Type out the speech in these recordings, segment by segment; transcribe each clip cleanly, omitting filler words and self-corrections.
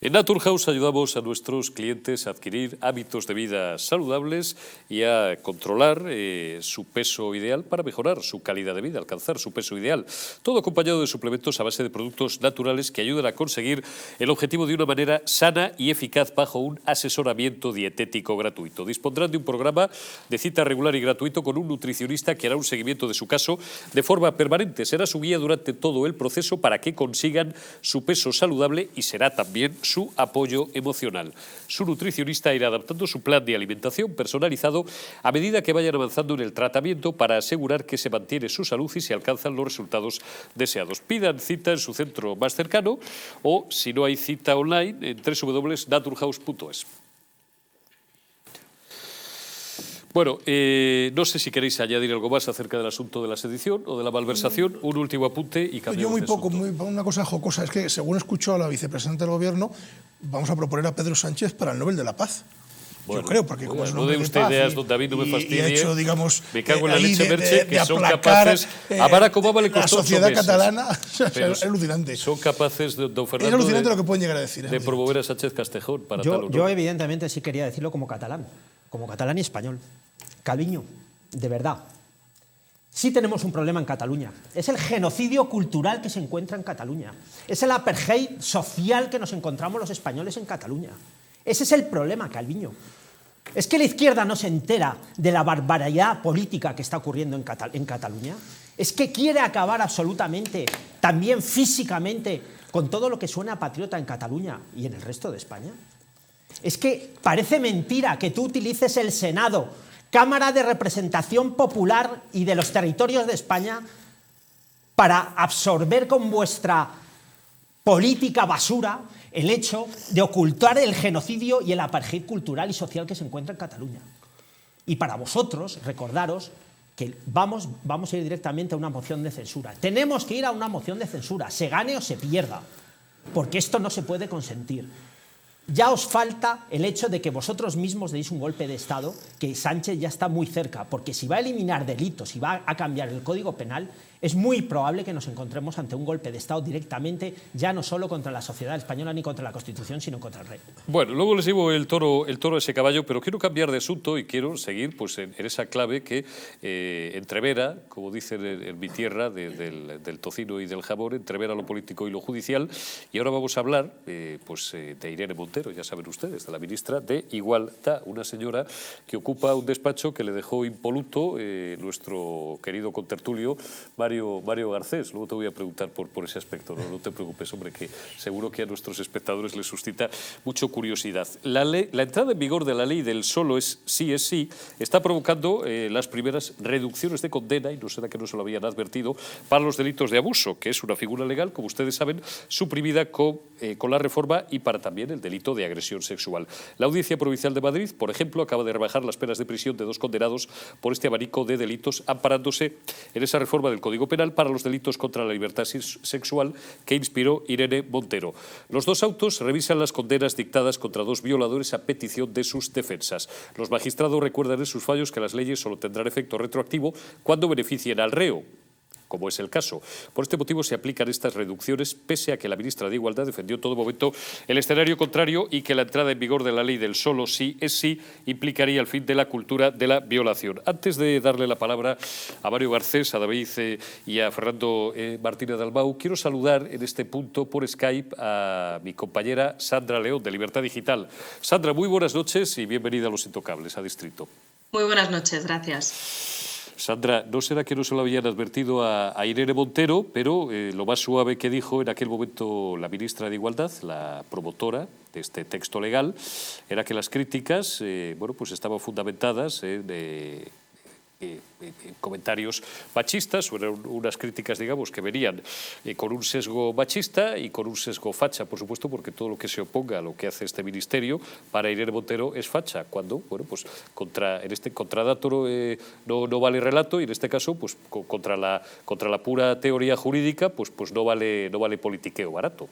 En Naturhaus ayudamos a nuestros clientes a adquirir hábitos de vida saludables y a controlar su peso ideal para mejorar su calidad de vida, alcanzar su peso ideal. Todo acompañado de suplementos a base de productos naturales que ayudan a conseguir el objetivo de una manera sana y eficaz bajo un asesoramiento dietético gratuito. Dispondrán de un programa de cita regular y gratuito con un nutricionista que hará un seguimiento de su caso de forma permanente. Será su guía durante todo el proceso para que consigan su peso saludable y será también su apoyo emocional. Su nutricionista irá adaptando su plan de alimentación personalizado a medida que vayan avanzando en el tratamiento para asegurar que se mantiene su salud y se alcanzan los resultados deseados. Pidan cita en su centro más cercano o, si no hay cita online, en www.naturhaus.es. Bueno, no sé si queréis añadir algo más acerca del asunto de la sedición o de la malversación. Un último apunte y cambiamos Yo muy de poco, asunto. una cosa jocosa, es que según escucho a la vicepresidenta del Gobierno, vamos a proponer a Pedro Sánchez para el Nobel de la Paz. Bueno, yo creo, porque como es un no hombre dé de usted paz ideas donde David no me fastidie. y ha hecho, digamos, me cago en la ahí leche, Merche, que de son aplacar, capaces. A Barack Obama le costó la sociedad 8 meses, catalana, pero es alucinante. Son capaces, don Es Fernando, alucinante lo que pueden llegar a decir. de promover a Sánchez Castejón para tal honor. Yo evidentemente sí quería decirlo como catalán y español. Calviño, de verdad. Sí tenemos un problema en Cataluña. Es el genocidio cultural que se encuentra en Cataluña. Es el apartheid social que nos encontramos los españoles en Cataluña. Ese es el problema, Calviño. ¿Es que la izquierda no se entera de la barbaridad política que está ocurriendo en Cataluña? ¿Es que quiere acabar absolutamente, también físicamente, con todo lo que suena a patriota en Cataluña y en el resto de España? Es que parece mentira que tú utilices el Senado, Cámara de Representación Popular y de los territorios de España, para absorber con vuestra política basura el hecho de ocultar el genocidio y el apartheid cultural y social que se encuentra en Cataluña. Y para vosotros, recordaros que vamos a ir directamente a una moción de censura. Tenemos que ir a una moción de censura, se gane o se pierda, porque esto no se puede consentir. Ya os falta el hecho de que vosotros mismos deis un golpe de Estado, que Sánchez ya está muy cerca, porque si va a eliminar delitos y va a cambiar el Código Penal, es muy probable que nos encontremos ante un golpe de Estado directamente, ya no solo contra la sociedad española ni contra la Constitución, sino contra el rey. Bueno, luego les llevo el toro a ese caballo, pero quiero cambiar de asunto y quiero seguir pues, en esa clave que entrevera, como dicen en mi tierra, del tocino y del jamón, entrevera lo político y lo judicial. Y ahora vamos a hablar de Irene Montero, ya saben ustedes, de la ministra de Igualdad, una señora que ocupa un despacho que le dejó impoluto nuestro querido contertulio Mario Garcés. Luego te voy a preguntar por ese aspecto, no te preocupes, hombre, que seguro que a nuestros espectadores les suscita mucha curiosidad. La entrada en vigor de la ley del solo es sí está provocando las primeras reducciones de condena, y no será que no se lo habían advertido, para los delitos de abuso, que es una figura legal, como ustedes saben, suprimida con la reforma, y para también el delito de agresión sexual. La Audiencia Provincial de Madrid, por ejemplo, acaba de rebajar las penas de prisión de 2 condenados por este abanico de delitos, amparándose en esa reforma del Código Penal para los delitos contra la libertad sexual que inspiró Irene Montero. Los 2 autos revisan las condenas dictadas contra 2 violadores a petición de sus defensas. Los magistrados recuerdan en sus fallos que las leyes solo tendrán efecto retroactivo cuando beneficien al reo, como es el caso. Por este motivo se aplican estas reducciones, pese a que la ministra de Igualdad defendió en todo momento el escenario contrario y que la entrada en vigor de la ley del solo sí es sí implicaría el fin de la cultura de la violación. Antes de darle la palabra a Mario Garcés, a David y a Fernando Martínez Dalmau, quiero saludar en este punto por Skype a mi compañera Sandra León, de Libertad Digital. Sandra, muy buenas noches y bienvenida a Los Intocables, a Distrito. Muy buenas noches, gracias. Sandra, no será que no se lo habían advertido a Irene Montero, pero lo más suave que dijo en aquel momento la ministra de Igualdad, la promotora de este texto legal, era que las críticas pues estaban fundamentadas en comentarios machistas, o eran unas críticas, digamos, que venían con un sesgo machista y con un sesgo facha, por supuesto, porque todo lo que se oponga a lo que hace este ministerio para Irene Montero es facha, cuando, bueno, pues contra Dátoro no vale relato, y en este caso, pues contra la pura teoría jurídica, pues no vale politiqueo barato.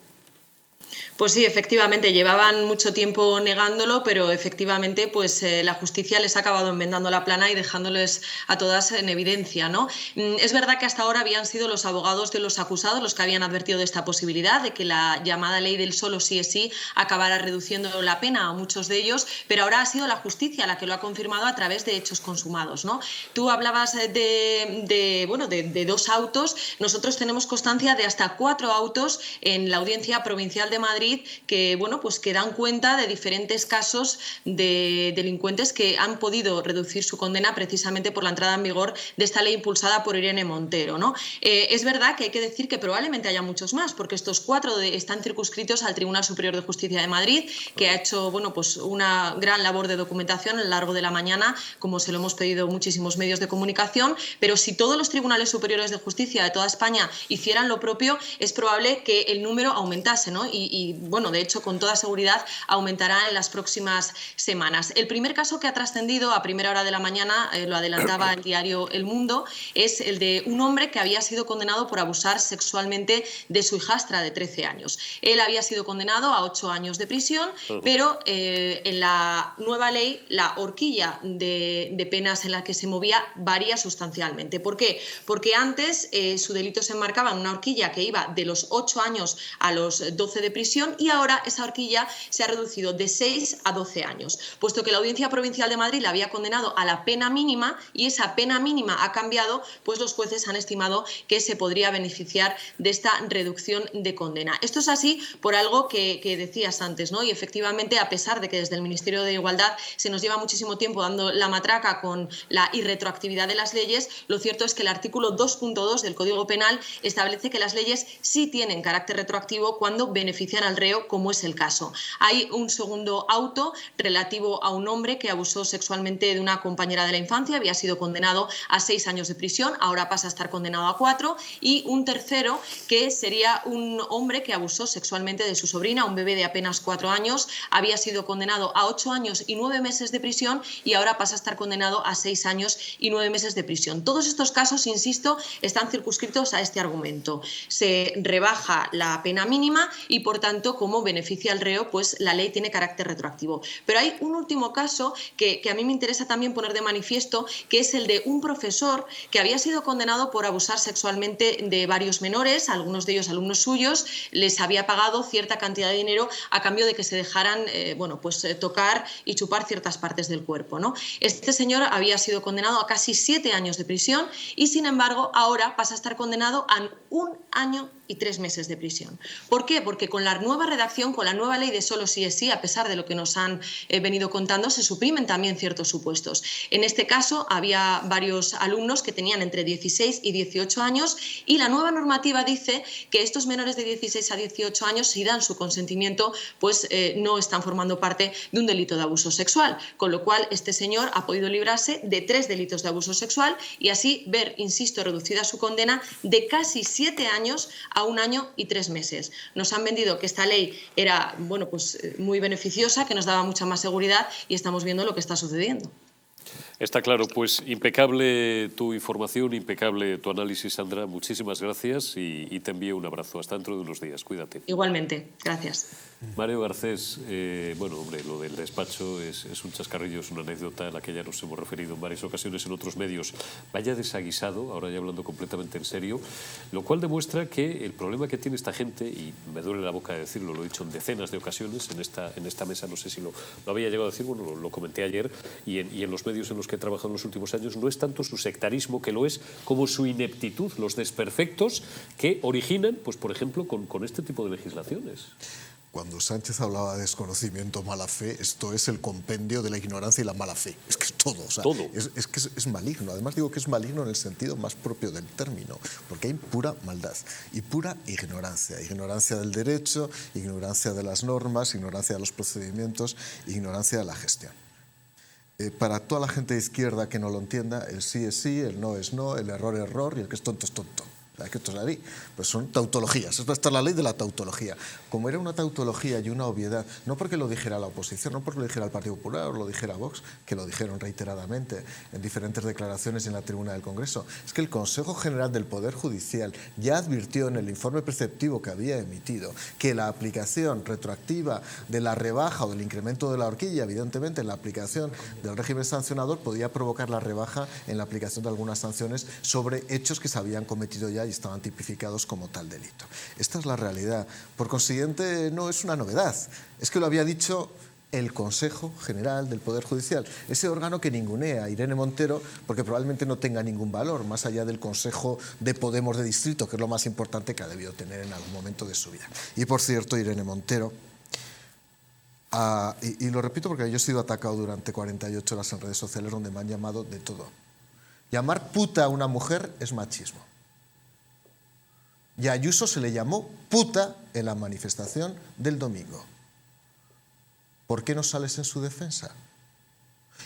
Pues sí, efectivamente, llevaban mucho tiempo negándolo, pero efectivamente pues la justicia les ha acabado enmendando la plana y dejándoles a todas en evidencia, ¿no? Es verdad que hasta ahora habían sido los abogados de los acusados los que habían advertido de esta posibilidad, de que la llamada ley del solo sí es sí acabara reduciendo la pena a muchos de ellos, pero ahora ha sido la justicia la que lo ha confirmado a través de hechos consumados, ¿no? Tú hablabas de 2 autos, nosotros tenemos constancia de hasta 4 autos en la Audiencia Provincial de Madrid que, pues que dan cuenta de diferentes casos de delincuentes que han podido reducir su condena precisamente por la entrada en vigor de esta ley impulsada por Irene Montero, ¿no? Es verdad que hay que decir que probablemente haya muchos más, porque estos 4 están circunscritos al Tribunal Superior de Justicia de Madrid, que ha hecho pues una gran labor de documentación a lo largo de la mañana, como se lo hemos pedido muchísimos medios de comunicación, pero si todos los tribunales superiores de justicia de toda España hicieran lo propio, es probable que el número aumentase, ¿no? De hecho, con toda seguridad aumentará en las próximas semanas. El primer caso que ha trascendido a primera hora de la mañana, lo adelantaba el diario El Mundo, es el de un hombre que había sido condenado por abusar sexualmente de su hijastra de 13 años. Él había sido condenado a 8 años de prisión, pero en la nueva ley la horquilla de penas en la que se movía varía sustancialmente. ¿Por qué? Porque antes su delito se enmarcaba en una horquilla que iba de los 8 años a los 12 de prisión y ahora esa horquilla se ha reducido de 6 a 12 años, puesto que la Audiencia Provincial de Madrid la había condenado a la pena mínima y esa pena mínima ha cambiado, pues los jueces han estimado que se podría beneficiar de esta reducción de condena. Esto es así por algo que decías antes, ¿no? Y efectivamente, a pesar de que desde el Ministerio de Igualdad se nos lleva muchísimo tiempo dando la matraca con la irretroactividad de las leyes, lo cierto es que el artículo 2.2 del Código Penal establece que las leyes sí tienen carácter retroactivo cuando benefician al reo, como es el caso. Hay un segundo auto relativo a un hombre que abusó sexualmente de una compañera de la infancia, había sido condenado a 6 años de prisión, ahora pasa a estar condenado a 4, y un tercero que sería un hombre que abusó sexualmente de su sobrina, un bebé de apenas 4 años, había sido condenado a 8 años y 9 meses de prisión y ahora pasa a estar condenado a 6 años y 9 meses de prisión. Todos estos casos, insisto, están circunscritos a este argumento. Se rebaja la pena mínima y, por tanto, como beneficia al reo, pues la ley tiene carácter retroactivo. Pero hay un último caso que a mí me interesa también poner de manifiesto, que es el de un profesor que había sido condenado por abusar sexualmente de varios menores, algunos de ellos alumnos suyos, les había pagado cierta cantidad de dinero a cambio de que se dejaran tocar y chupar ciertas partes del cuerpo, ¿no? Este señor había sido condenado a casi 7 años de prisión y, sin embargo, ahora pasa a estar condenado a 1 año y 3 meses de prisión. ¿Por qué? Porque con la nueva redacción, con la nueva ley de solo sí es sí, a pesar de lo que nos han venido contando, se suprimen también ciertos supuestos. En este caso había varios alumnos que tenían entre 16 y 18 años y la nueva normativa dice que estos menores de 16 a 18 años, si dan su consentimiento, pues no están formando parte de un delito de abuso sexual, con lo cual este señor ha podido librarse de 3 delitos de abuso sexual y así ver, insisto, reducida su condena de casi 7 años a 1 año y 3 meses. Nos han vendido que esta ley era muy beneficiosa, que nos daba mucha más seguridad y estamos viendo lo que está sucediendo. Está claro, pues impecable tu información, impecable tu análisis, Sandra. Muchísimas gracias y te envío un abrazo. Hasta dentro de unos días. Cuídate. Igualmente. Gracias. Mario Garcés, lo del despacho es un chascarrillo, es una anécdota a la que ya nos hemos referido en varias ocasiones en otros medios. Vaya desaguisado, ahora ya hablando completamente en serio, lo cual demuestra que el problema que tiene esta gente, y me duele la boca de decirlo, lo he dicho en decenas de ocasiones en esta mesa, no sé si lo había llegado a decir, lo comenté ayer, y en los medios en los que he trabajado en los últimos años, no es tanto su sectarismo, que lo es, como su ineptitud, los desperfectos que originan, pues por ejemplo, con este tipo de legislaciones. Cuando Sánchez hablaba de desconocimiento, mala fe, esto es el compendio de la ignorancia y la mala fe. Es que es todo. O sea, todo. Es que es maligno. Además digo que es maligno en el sentido más propio del término, porque hay pura maldad y pura ignorancia. Ignorancia del derecho, ignorancia de las normas, ignorancia de los procedimientos, ignorancia de la gestión. Para toda la gente de izquierda que no lo entienda, el sí es sí, el no es no, el error es error y el que es tonto es tonto. ¿Qué esto es la ley? Pues son tautologías. Esta es la ley de la tautología. Como era una tautología y una obviedad, no porque lo dijera la oposición, no porque lo dijera el Partido Popular o lo dijera Vox, que lo dijeron reiteradamente en diferentes declaraciones en la tribuna del Congreso, es que el Consejo General del Poder Judicial ya advirtió en el informe preceptivo que había emitido que la aplicación retroactiva de la rebaja o del incremento de la horquilla, evidentemente en la aplicación del régimen sancionador, podía provocar la rebaja en la aplicación de algunas sanciones sobre hechos que se habían cometido ya y estaban tipificados como tal delito. Esta es la realidad. Por consiguiente, no es una novedad. Es que lo había dicho el Consejo General del Poder Judicial, ese órgano que ningunea a Irene Montero porque probablemente no tenga ningún valor, más allá del Consejo de Podemos de Distrito, que es lo más importante que ha debido tener en algún momento de su vida. Y por cierto, Irene Montero, y lo repito porque yo he sido atacado durante 48 horas en redes sociales donde me han llamado de todo. Llamar puta a una mujer es machismo. Y a Ayuso se le llamó puta en la manifestación del domingo. ¿Por qué no sales en su defensa?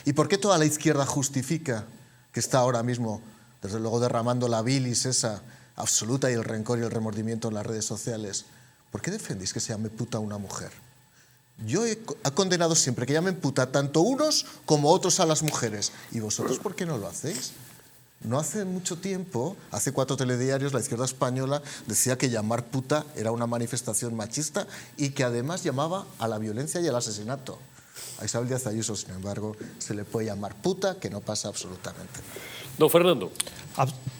¿Y por qué toda la izquierda justifica que está ahora mismo, desde luego, derramando la bilis esa absoluta y el rencor y el remordimiento en las redes sociales? ¿Por qué defendéis que se llame puta a una mujer? Yo he condenado siempre que llamen puta tanto unos como otros a las mujeres. ¿Y vosotros por qué no lo hacéis? No hace mucho tiempo, hace 4 telediarios, la izquierda española decía que llamar puta era una manifestación machista y que además llamaba a la violencia y al asesinato. A Isabel Díaz Ayuso, sin embargo, se le puede llamar puta, que no pasa absolutamente nada. Don Fernando.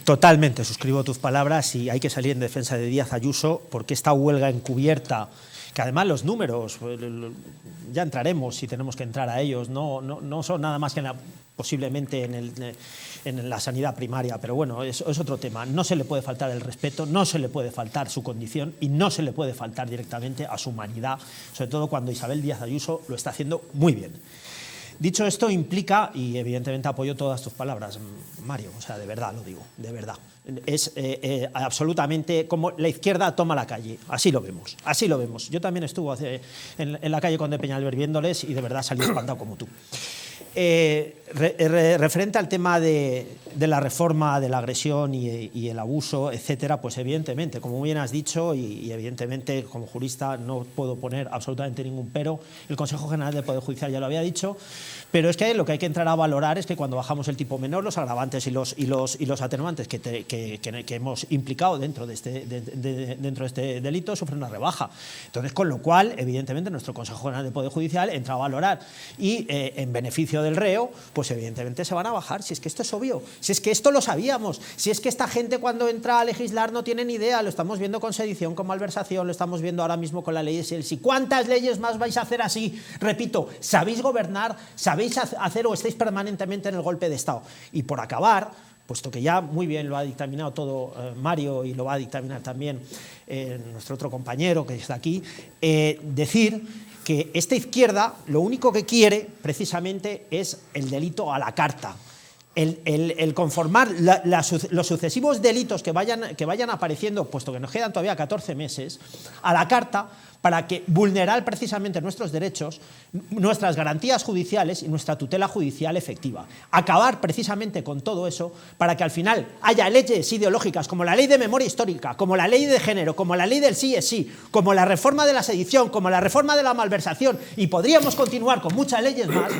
Totalmente, suscribo tus palabras y hay que salir en defensa de Díaz Ayuso porque esta huelga encubierta, que además los números, ya entraremos si tenemos que entrar a ellos, no son nada más que posiblemente en la sanidad primaria, pero bueno, es otro tema. No se le puede faltar el respeto, no se le puede faltar su condición y no se le puede faltar directamente a su humanidad, sobre todo cuando Isabel Díaz Ayuso lo está haciendo muy bien. Dicho esto, implica, y evidentemente apoyo todas tus palabras, Mario, o sea, de verdad lo digo, de verdad. Es absolutamente como la izquierda toma la calle, así lo vemos, así lo vemos. Yo también estuve en la calle Conde Peñalver viéndoles y de verdad salí espantado como tú. Referente al tema de la reforma, de la agresión y el abuso, etcétera, pues evidentemente, como bien has dicho, y evidentemente como jurista no puedo poner absolutamente ningún pero, el Consejo General del Poder Judicial ya lo había dicho, pero es que lo que hay que entrar a valorar es que cuando bajamos el tipo menor, los agravantes y los atenuantes que hemos implicado dentro de este delito sufren una rebaja. Entonces, con lo cual, evidentemente, nuestro Consejo General del Poder Judicial entra a valorar y en beneficio del reo, pues evidentemente se van a bajar, si es que esto es obvio, si es que esto lo sabíamos, si es que esta gente cuando entra a legislar no tiene ni idea, lo estamos viendo con sedición, con malversación, lo estamos viendo ahora mismo con la ley de Selsi. ¿Cuántas leyes más vais a hacer así? Repito, ¿sabéis gobernar? ¿Sabéis hacer o estáis permanentemente en el golpe de Estado? Y por acabar, puesto que ya muy bien lo ha dictaminado todo Mario y lo va a dictaminar también nuestro otro compañero que está aquí, decir que esta izquierda lo único que quiere precisamente es el delito a la carta, el conformar los sucesivos delitos que vayan apareciendo, puesto que nos quedan todavía 14 meses, a la carta, para que vulnerar precisamente nuestros derechos, nuestras garantías judiciales y nuestra tutela judicial efectiva. Acabar precisamente con todo eso para que al final haya leyes ideológicas como la ley de memoria histórica, como la ley de género, como la ley del sí es sí, como la reforma de la sedición, como la reforma de la malversación, y podríamos continuar con muchas leyes más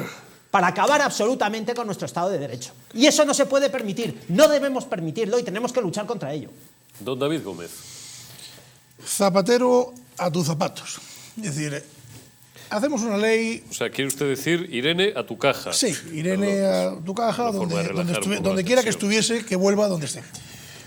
para acabar absolutamente con nuestro Estado de Derecho. Y eso no se puede permitir, no debemos permitirlo y tenemos que luchar contra ello. Don David Gómez. Zapatero a tus zapatos. Es decir, hacemos una ley... O sea, ¿quiere usted decir Irene a tu caja? Sí, Irene a tu caja, donde quiera que estuviese, que vuelva donde esté.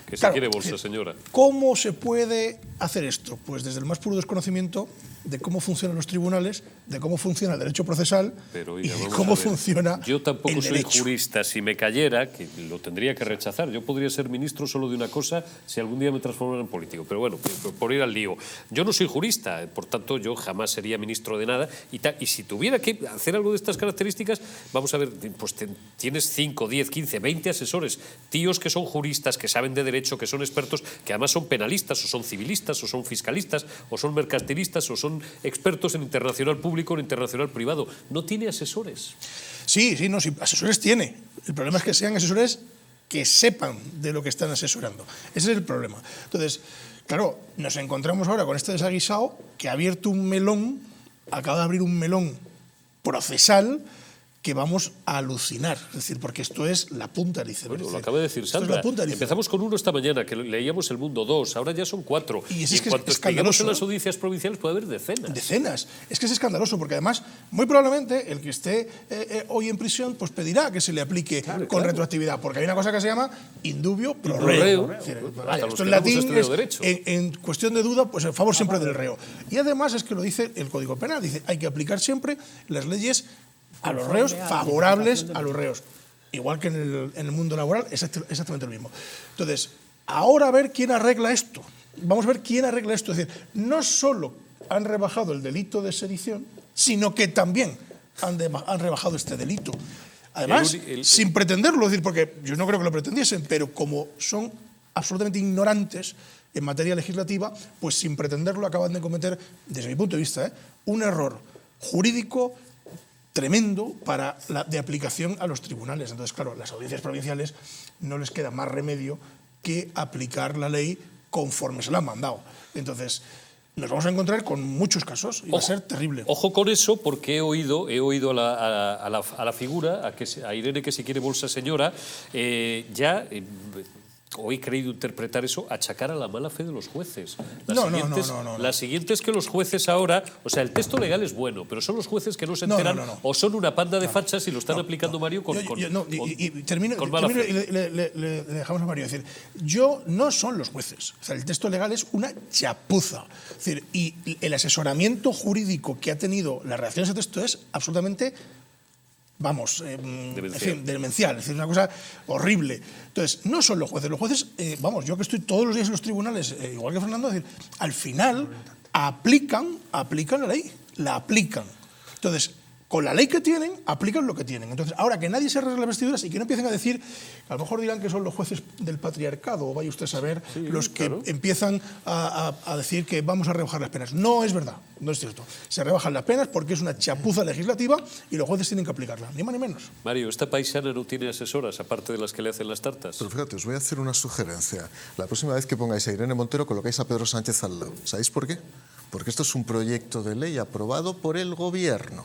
Que se quiere bolsa, señora. ¿Cómo se puede hacer esto? Pues desde el más puro desconocimiento de cómo funcionan los tribunales, de cómo funciona el derecho procesal y de cómo funciona Yo tampoco el soy derecho. Jurista. Si me cayera, que lo tendría que rechazar. Yo podría ser ministro solo de una cosa si algún día me transformara en político. Pero bueno, por ir al lío. Yo no soy jurista, por tanto yo jamás sería ministro de nada. Y si tuviera que hacer algo de estas características, vamos a ver, pues tienes 5, 10, 15, 20 asesores, tíos que son juristas, que saben de derecho, que son expertos, que además son penalistas, o son civilistas, o son fiscalistas, o son mercantilistas, o son expertos en internacional público, en internacional privado. ¿No tiene asesores? Sí, asesores tiene. El problema es que sean asesores que sepan de lo que están asesorando. Ese es el problema. Entonces, claro, nos encontramos ahora con este desaguisado que ha abierto un melón, acaba de abrir un melón procesal que vamos a alucinar, es decir, porque esto es la punta del iceberg. Bueno, lo acaba de decir Sandra. Empezamos con uno esta mañana, que leíamos El Mundo 2, ahora ya son 4. Y es que cuanto es estemos en las audiencias provinciales puede haber decenas. Decenas. Es que es escandaloso, porque además, muy probablemente, el que esté hoy en prisión, pues pedirá que se le aplique con retroactividad, porque hay una cosa que se llama indubio pro reo. Esto en latín es, en cuestión de duda, pues el favor siempre del reo. Y además es que lo dice el Código Penal, dice, hay que aplicar siempre las leyes a los reos, favorables a los reos. Igual que en el mundo laboral, exactamente lo mismo. Entonces, ahora a ver quién arregla esto. Vamos a ver quién arregla esto. Es decir, no solo han rebajado el delito de sedición, sino que también han rebajado este delito. Además, sin pretenderlo, es decir, porque yo no creo que lo pretendiesen, pero como son absolutamente ignorantes en materia legislativa, pues sin pretenderlo acaban de cometer, desde mi punto de vista, un error jurídico tremendo de aplicación a los tribunales. Entonces, claro, las audiencias provinciales no les queda más remedio que aplicar la ley conforme se la han mandado. Entonces, nos vamos a encontrar con muchos casos y va a ser terrible. Ojo con eso, porque he oído a la figura, a Irene, que si quiere bolsa señora, o he creído interpretar eso, achacar a la mala fe de los jueces. La siguiente es que los jueces ahora, o sea, el texto legal es bueno, pero son los jueces que no se enteran o son una panda de fachas y lo están aplicando Mario con mala fe. Y le dejamos a Mario decir, no son los jueces, o sea, el texto legal es una chapuza. Es decir, y el asesoramiento jurídico que ha tenido la redacción de ese texto es absolutamente demencial, es decir, una cosa horrible. Entonces, no son los jueces, yo que estoy todos los días en los tribunales, igual que Fernando, es decir, al final aplican la aplican. Entonces, con la ley que tienen, aplican lo que tienen. Entonces, ahora que nadie se arregle las vestiduras y que no empiecen a decir, a lo mejor dirán que son los jueces del patriarcado, o vaya usted a saber, los que empiezan a decir que vamos a rebajar las penas. No es verdad, no es cierto. Se rebajan las penas porque es una chapuza legislativa y los jueces tienen que aplicarla, ni más ni menos. Mario, ¿esta paisana no tiene asesoras, aparte de las que le hacen las tartas? Pero fíjate, os voy a hacer una sugerencia. La próxima vez que pongáis a Irene Montero, colocáis a Pedro Sánchez al lado. ¿Sabéis por qué? Porque esto es un proyecto de ley aprobado por el gobierno.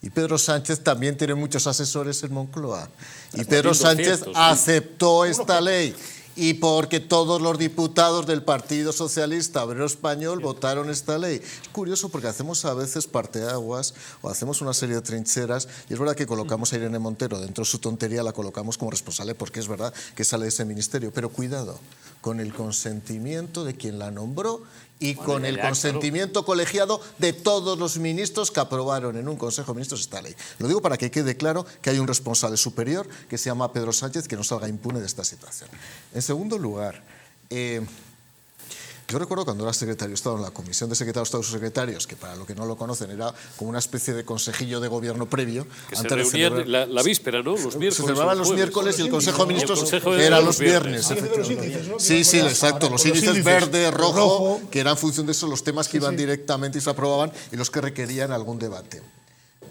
Y Pedro Sánchez también tiene muchos asesores en Moncloa. Y Pedro Sánchez aceptó esta ley. Y porque todos los diputados del Partido Socialista Obrero Español votaron esta ley. Es curioso porque hacemos a veces parteaguas o hacemos una serie de trincheras y es verdad que colocamos a Irene Montero, dentro de su tontería la colocamos como responsable porque es verdad que sale de ese ministerio. Pero cuidado, con el consentimiento de quien la nombró y con el consentimiento colegiado de todos los ministros que aprobaron en un Consejo de Ministros esta ley. Lo digo para que quede claro que hay un responsable superior que se llama Pedro Sánchez que no salga impune de esta situación. En segundo lugar, yo recuerdo cuando era secretario de Estado en la Comisión de Secretarios de Estado y Subsecretarios, que para los que no lo conocen era como una especie de consejillo de gobierno previo. Que se reunían la víspera, ¿no? Los miércoles. Se celebraban los miércoles y el Consejo de Ministros era los viernes. Sí, exacto. Los índices verde, rojo, que eran en función de eso los temas que iban directamente y se aprobaban y los que requerían algún debate.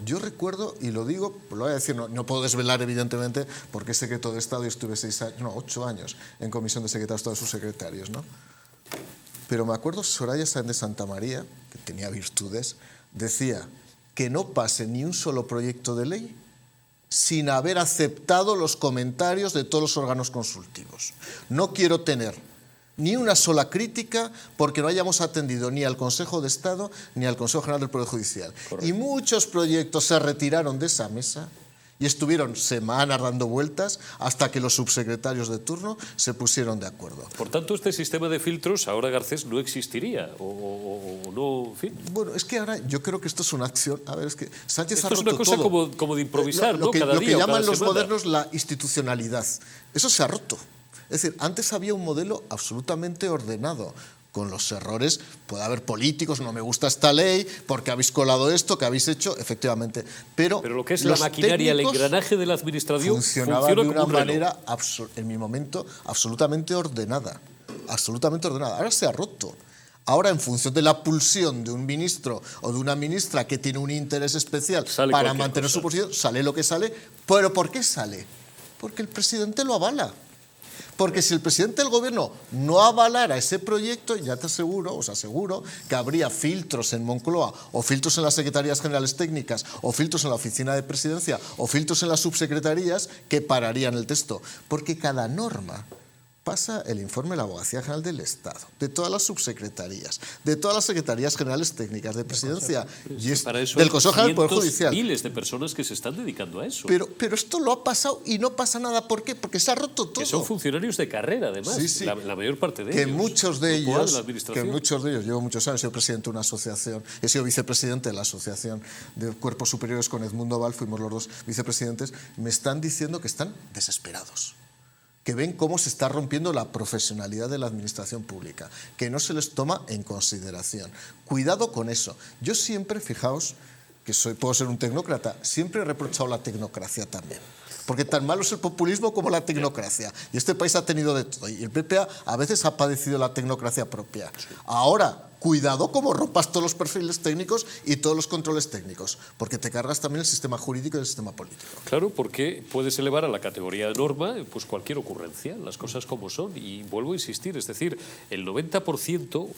Yo recuerdo, y lo digo, lo voy a decir, no puedo desvelar evidentemente porque es secreto de Estado y estuve 8 años en Comisión de Secretarios de Estado y Subsecretarios, ¿no? Pero me acuerdo, Soraya Sáenz de Santamaría, que tenía virtudes, decía que no pase ni un solo proyecto de ley sin haber aceptado los comentarios de todos los órganos consultivos. No quiero tener ni una sola crítica porque no hayamos atendido ni al Consejo de Estado ni al Consejo General del Poder Judicial. Correcto. Y muchos proyectos se retiraron de esa mesa y estuvieron semanas dando vueltas hasta que los subsecretarios de turno se pusieron de acuerdo. Por tanto, este sistema de filtros ahora, Garcés, no existiría o no, en fin. Bueno, es que ahora yo creo que esto es una acción. A ver, es que Sánchez esto ha roto es una cosa todo. como de improvisar, ¿no? Lo que día llaman los semana. modernos la institucionalidad. Eso se ha roto. Es decir, antes había un modelo absolutamente ordenado. Con los errores, puede haber políticos, no me gusta esta ley, porque habéis colado esto, que habéis hecho, efectivamente. Pero lo que es la maquinaria, el engranaje de la administración funcionaba de una manera, en mi momento, absolutamente ordenada. Absolutamente ordenada. Ahora se ha roto. Ahora, en función de la pulsión de un ministro o de una ministra que tiene un interés especial para mantener su posición, sale lo que sale. ¿Pero por qué sale? Porque el presidente lo avala. Porque si el presidente del gobierno no avalara ese proyecto, ya te aseguro, os aseguro, que habría filtros en Moncloa, o filtros en las secretarías generales técnicas, o filtros en la oficina de presidencia, o filtros en las subsecretarías que pararían el texto. Porque cada norma pasa el informe de la Abogacía General del Estado, de todas las subsecretarías, de todas las secretarías generales técnicas de presidencia y del Consejo General del Poder Judicial. Miles de personas que se están dedicando a eso. Pero esto lo ha pasado y no pasa nada. ¿Por qué? Porque se ha roto todo. Que son funcionarios de carrera, además, sí. la mayor parte de que ellos. Muchos de ellos, llevo muchos años, he sido presidente de una asociación, he sido vicepresidente de la Asociación de Cuerpos Superiores con Edmundo Val, fuimos los dos vicepresidentes, me están diciendo que están desesperados, que ven cómo se está rompiendo la profesionalidad de la administración pública, que no se les toma en consideración. Cuidado con eso. Yo siempre, fijaos, que puedo ser un tecnócrata, siempre he reprochado la tecnocracia también. Porque tan malo es el populismo como la tecnocracia. Y este país ha tenido de todo. Y el PP a veces ha padecido la tecnocracia propia. Ahora, cuidado como rompas todos los perfiles técnicos y todos los controles técnicos, porque te cargas también el sistema jurídico y el sistema político. Claro, porque puedes elevar a la categoría de norma pues cualquier ocurrencia, las cosas como son. Y vuelvo a insistir, es decir, el 90%,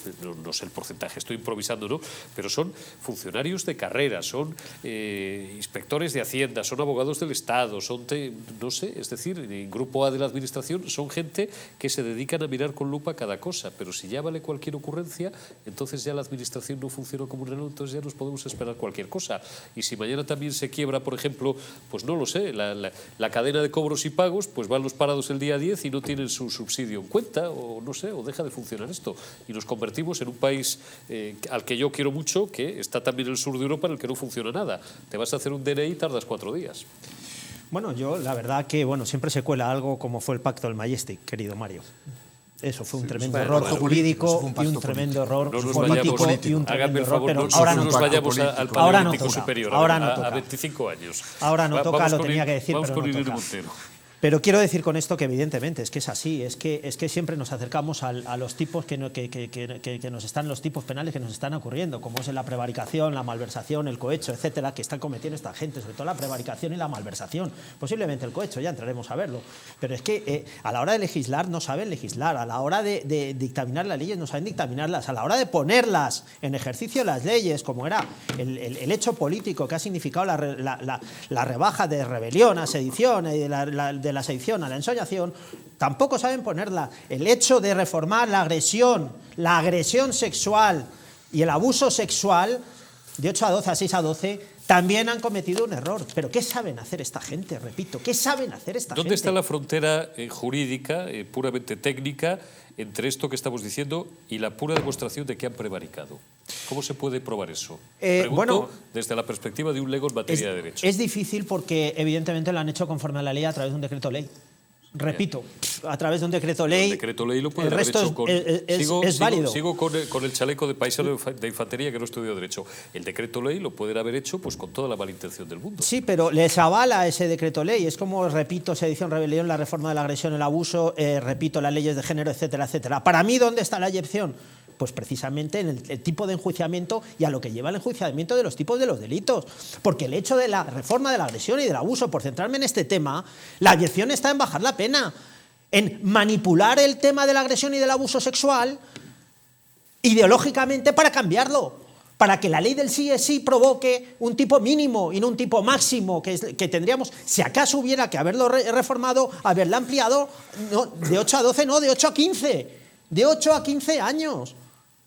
no sé el porcentaje, estoy improvisando, ¿no?, pero son funcionarios de carrera, son inspectores de Hacienda, son abogados del Estado, son, no sé, es decir, en grupo A de la administración son gente que se dedican a mirar con lupa cada cosa, pero si ya vale cualquier ocurrencia, entonces ya la administración no funciona como un reloj, entonces ya nos podemos esperar cualquier cosa. Y si mañana también se quiebra, por ejemplo, pues no lo sé, la cadena de cobros y pagos, pues van los parados el día 10 y no tienen su subsidio en cuenta, o no sé, o deja de funcionar esto. Y nos convertimos en un país al que yo quiero mucho, que está también en el sur de Europa, en el que no funciona nada. Te vas a hacer un DNI y tardas 4 días. Bueno, yo la verdad que siempre se cuela algo como fue el pacto del Majestic, querido Mario. Eso fue un tremendo error jurídico y un tremendo error político y un tremendo error, pero ahora no nos toca. vayamos al Paleolítico Superior, a 25 años. Ahora no toca, lo tenía que decir, pero no toca. Pero quiero decir con esto que evidentemente es que es así, es que siempre nos acercamos a los tipos que nos están, los tipos penales que nos están ocurriendo, como es la prevaricación, la malversación, el cohecho, etcétera, que están cometiendo esta gente, sobre todo la prevaricación y la malversación, posiblemente el cohecho, ya entraremos a verlo. Pero es que a la hora de legislar no saben legislar, a la hora de dictaminar las leyes no saben dictaminarlas, a la hora de ponerlas en ejercicio las leyes, como era el hecho político que ha significado la rebaja de rebelión a sedición y de la sedición a la ensoñación, tampoco saben ponerla. El hecho de reformar la agresión sexual y el abuso sexual de 8 a 12 a 6 a 12 también han cometido un error. Pero ¿qué saben hacer esta gente? Repito, ¿qué saben hacer esta gente? ¿Dónde está la frontera jurídica, puramente técnica, entre esto que estamos diciendo y la pura demostración de que han prevaricado? ¿Cómo se puede probar eso? Pregunto desde la perspectiva de un lego en materia de derecho. Es difícil porque evidentemente lo han hecho conforme a la ley a través de un decreto ley. Repito, a través de un decreto ley. El decreto ley lo puede haber hecho con. Es válido. Sigo con el chaleco de paisano de infantería que no estudió derecho. El decreto ley lo pueden haber hecho pues con toda la mala intención del mundo. Sí, pero les avala ese decreto ley. Es como, repito, sedición, rebelión, la reforma de la agresión, el abuso, repito, las leyes de género, etcétera, etcétera. Para mí, ¿dónde está la excepción? Pues precisamente en el tipo de enjuiciamiento y a lo que lleva el enjuiciamiento de los tipos de los delitos. Porque el hecho de la reforma de la agresión y del abuso, por centrarme en este tema, la abyección está en bajar la pena, en manipular el tema de la agresión y del abuso sexual ideológicamente para cambiarlo, para que la ley del sí es sí provoque un tipo mínimo y no un tipo máximo que tendríamos, si acaso hubiera que haberlo reformado, haberlo ampliado, no, de 8 a 12, no, de 8 a 15, de 8 a 15 años.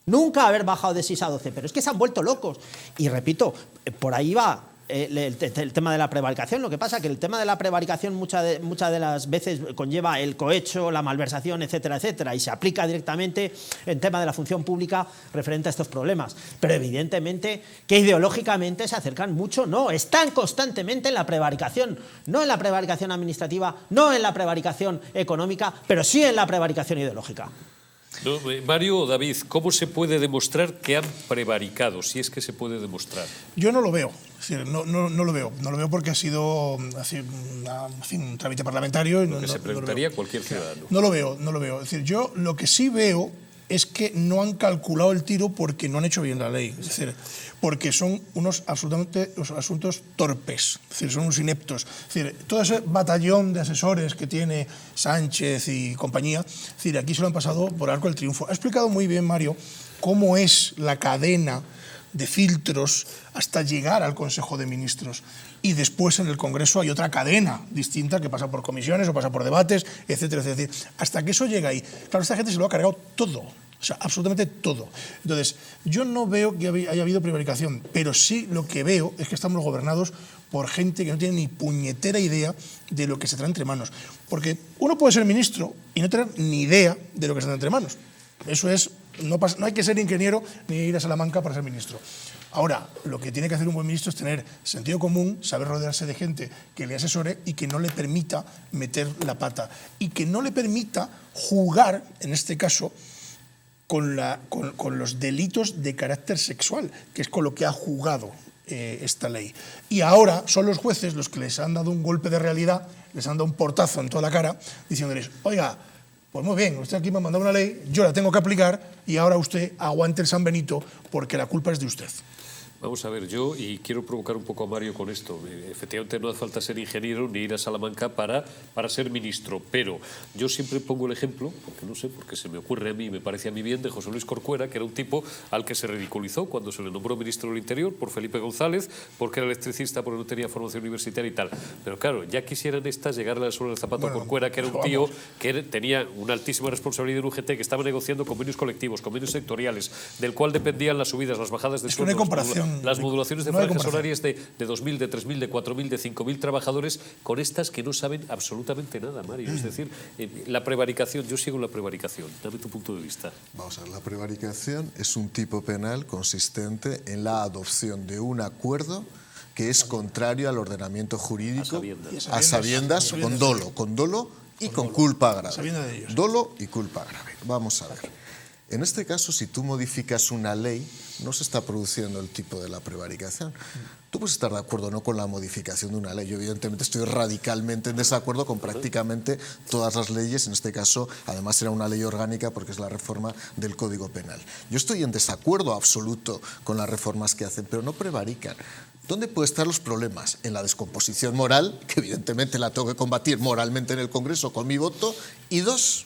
Nunca haber bajado de 6 a 12, pero es que se han vuelto locos. Y repito, por ahí va el tema de la prevaricación. Lo que pasa es que el tema de la prevaricación muchas de las veces conlleva el cohecho, la malversación, etcétera, etcétera, y se aplica directamente en tema de la función pública referente a estos problemas. Pero evidentemente que ideológicamente se acercan mucho, no, están constantemente en la prevaricación, no en la prevaricación administrativa, no en la prevaricación económica, pero sí en la prevaricación ideológica. No, Mario o David, ¿cómo se puede demostrar que han prevaricado, si es que se puede demostrar? Yo no lo veo, es decir, no lo veo. No lo veo porque ha sido un trámite parlamentario. Y lo que se preguntaría cualquier ciudadano. No lo veo. Es decir, yo lo que sí veo es que no han calculado el tiro porque no han hecho bien la ley. Es decir, porque son unos asuntos torpes, es decir, son unos ineptos. Es decir, todo ese batallón de asesores que tiene Sánchez y compañía, es decir, aquí se lo han pasado por arco del triunfo. Ha explicado muy bien, Mario, cómo es la cadena de filtros hasta llegar al Consejo de Ministros. Y después en el Congreso hay otra cadena distinta que pasa por comisiones o pasa por debates, etcétera, etcétera. Hasta que eso llega ahí. Claro, esta gente se lo ha cargado todo. O sea, absolutamente todo. Entonces, yo no veo que haya habido prevaricación, pero sí lo que veo es que estamos gobernados por gente que no tiene ni puñetera idea de lo que se trae entre manos. Porque uno puede ser ministro y no tener ni idea de lo que se trae entre manos. Eso es, no hay que ser ingeniero ni ir a Salamanca para ser ministro. Ahora, lo que tiene que hacer un buen ministro es tener sentido común, saber rodearse de gente que le asesore y que no le permita meter la pata. Y que no le permita jugar, en este caso, con los delitos de carácter sexual, que es con lo que ha jugado esta ley. Y ahora son los jueces los que les han dado un golpe de realidad, les han dado un portazo en toda la cara, diciéndoles, oiga, pues muy bien, usted aquí me ha mandado una ley, yo la tengo que aplicar y ahora usted aguante el San Benito porque la culpa es de usted. Vamos a ver, yo, y quiero provocar un poco a Mario con esto, efectivamente no hace falta ser ingeniero ni ir a Salamanca para ser ministro, pero yo siempre pongo el ejemplo, porque no sé, porque se me ocurre a mí, me parece a mí bien, de José Luis Corcuera, que era un tipo al que se ridiculizó cuando se le nombró ministro del Interior por Felipe González, porque era electricista, porque no tenía formación universitaria y tal. Pero claro, ya quisieran estas llegarle al suelo del zapato a Corcuera, que era un tío que tenía una altísima responsabilidad en UGT, que estaba negociando convenios colectivos, convenios sectoriales, del cual dependían las subidas, las bajadas de sueldos. No hay comparación. Las modulaciones de franjas horarias de 2.000, de 3.000, de 4.000, de 5.000 trabajadores con estas que no saben absolutamente nada, Mario. Es decir, la prevaricación, yo sigo la prevaricación. Dame tu punto de vista. Vamos a ver, la prevaricación es un tipo penal consistente en la adopción de un acuerdo que es contrario al ordenamiento jurídico a sabiendas con dolo y con culpa grave. Dolo y culpa grave. Vamos a ver. En este caso, si tú modificas una ley, no se está produciendo el tipo de la prevaricación. Tú puedes estar de acuerdo o no con la modificación de una ley. Yo, evidentemente, estoy radicalmente en desacuerdo con prácticamente todas las leyes. En este caso, además, era una ley orgánica porque es la reforma del Código Penal. Yo estoy en desacuerdo absoluto con las reformas que hacen, pero no prevarican. ¿Dónde pueden estar los problemas? En la descomposición moral, que evidentemente la tengo que combatir moralmente en el Congreso con mi voto, y dos,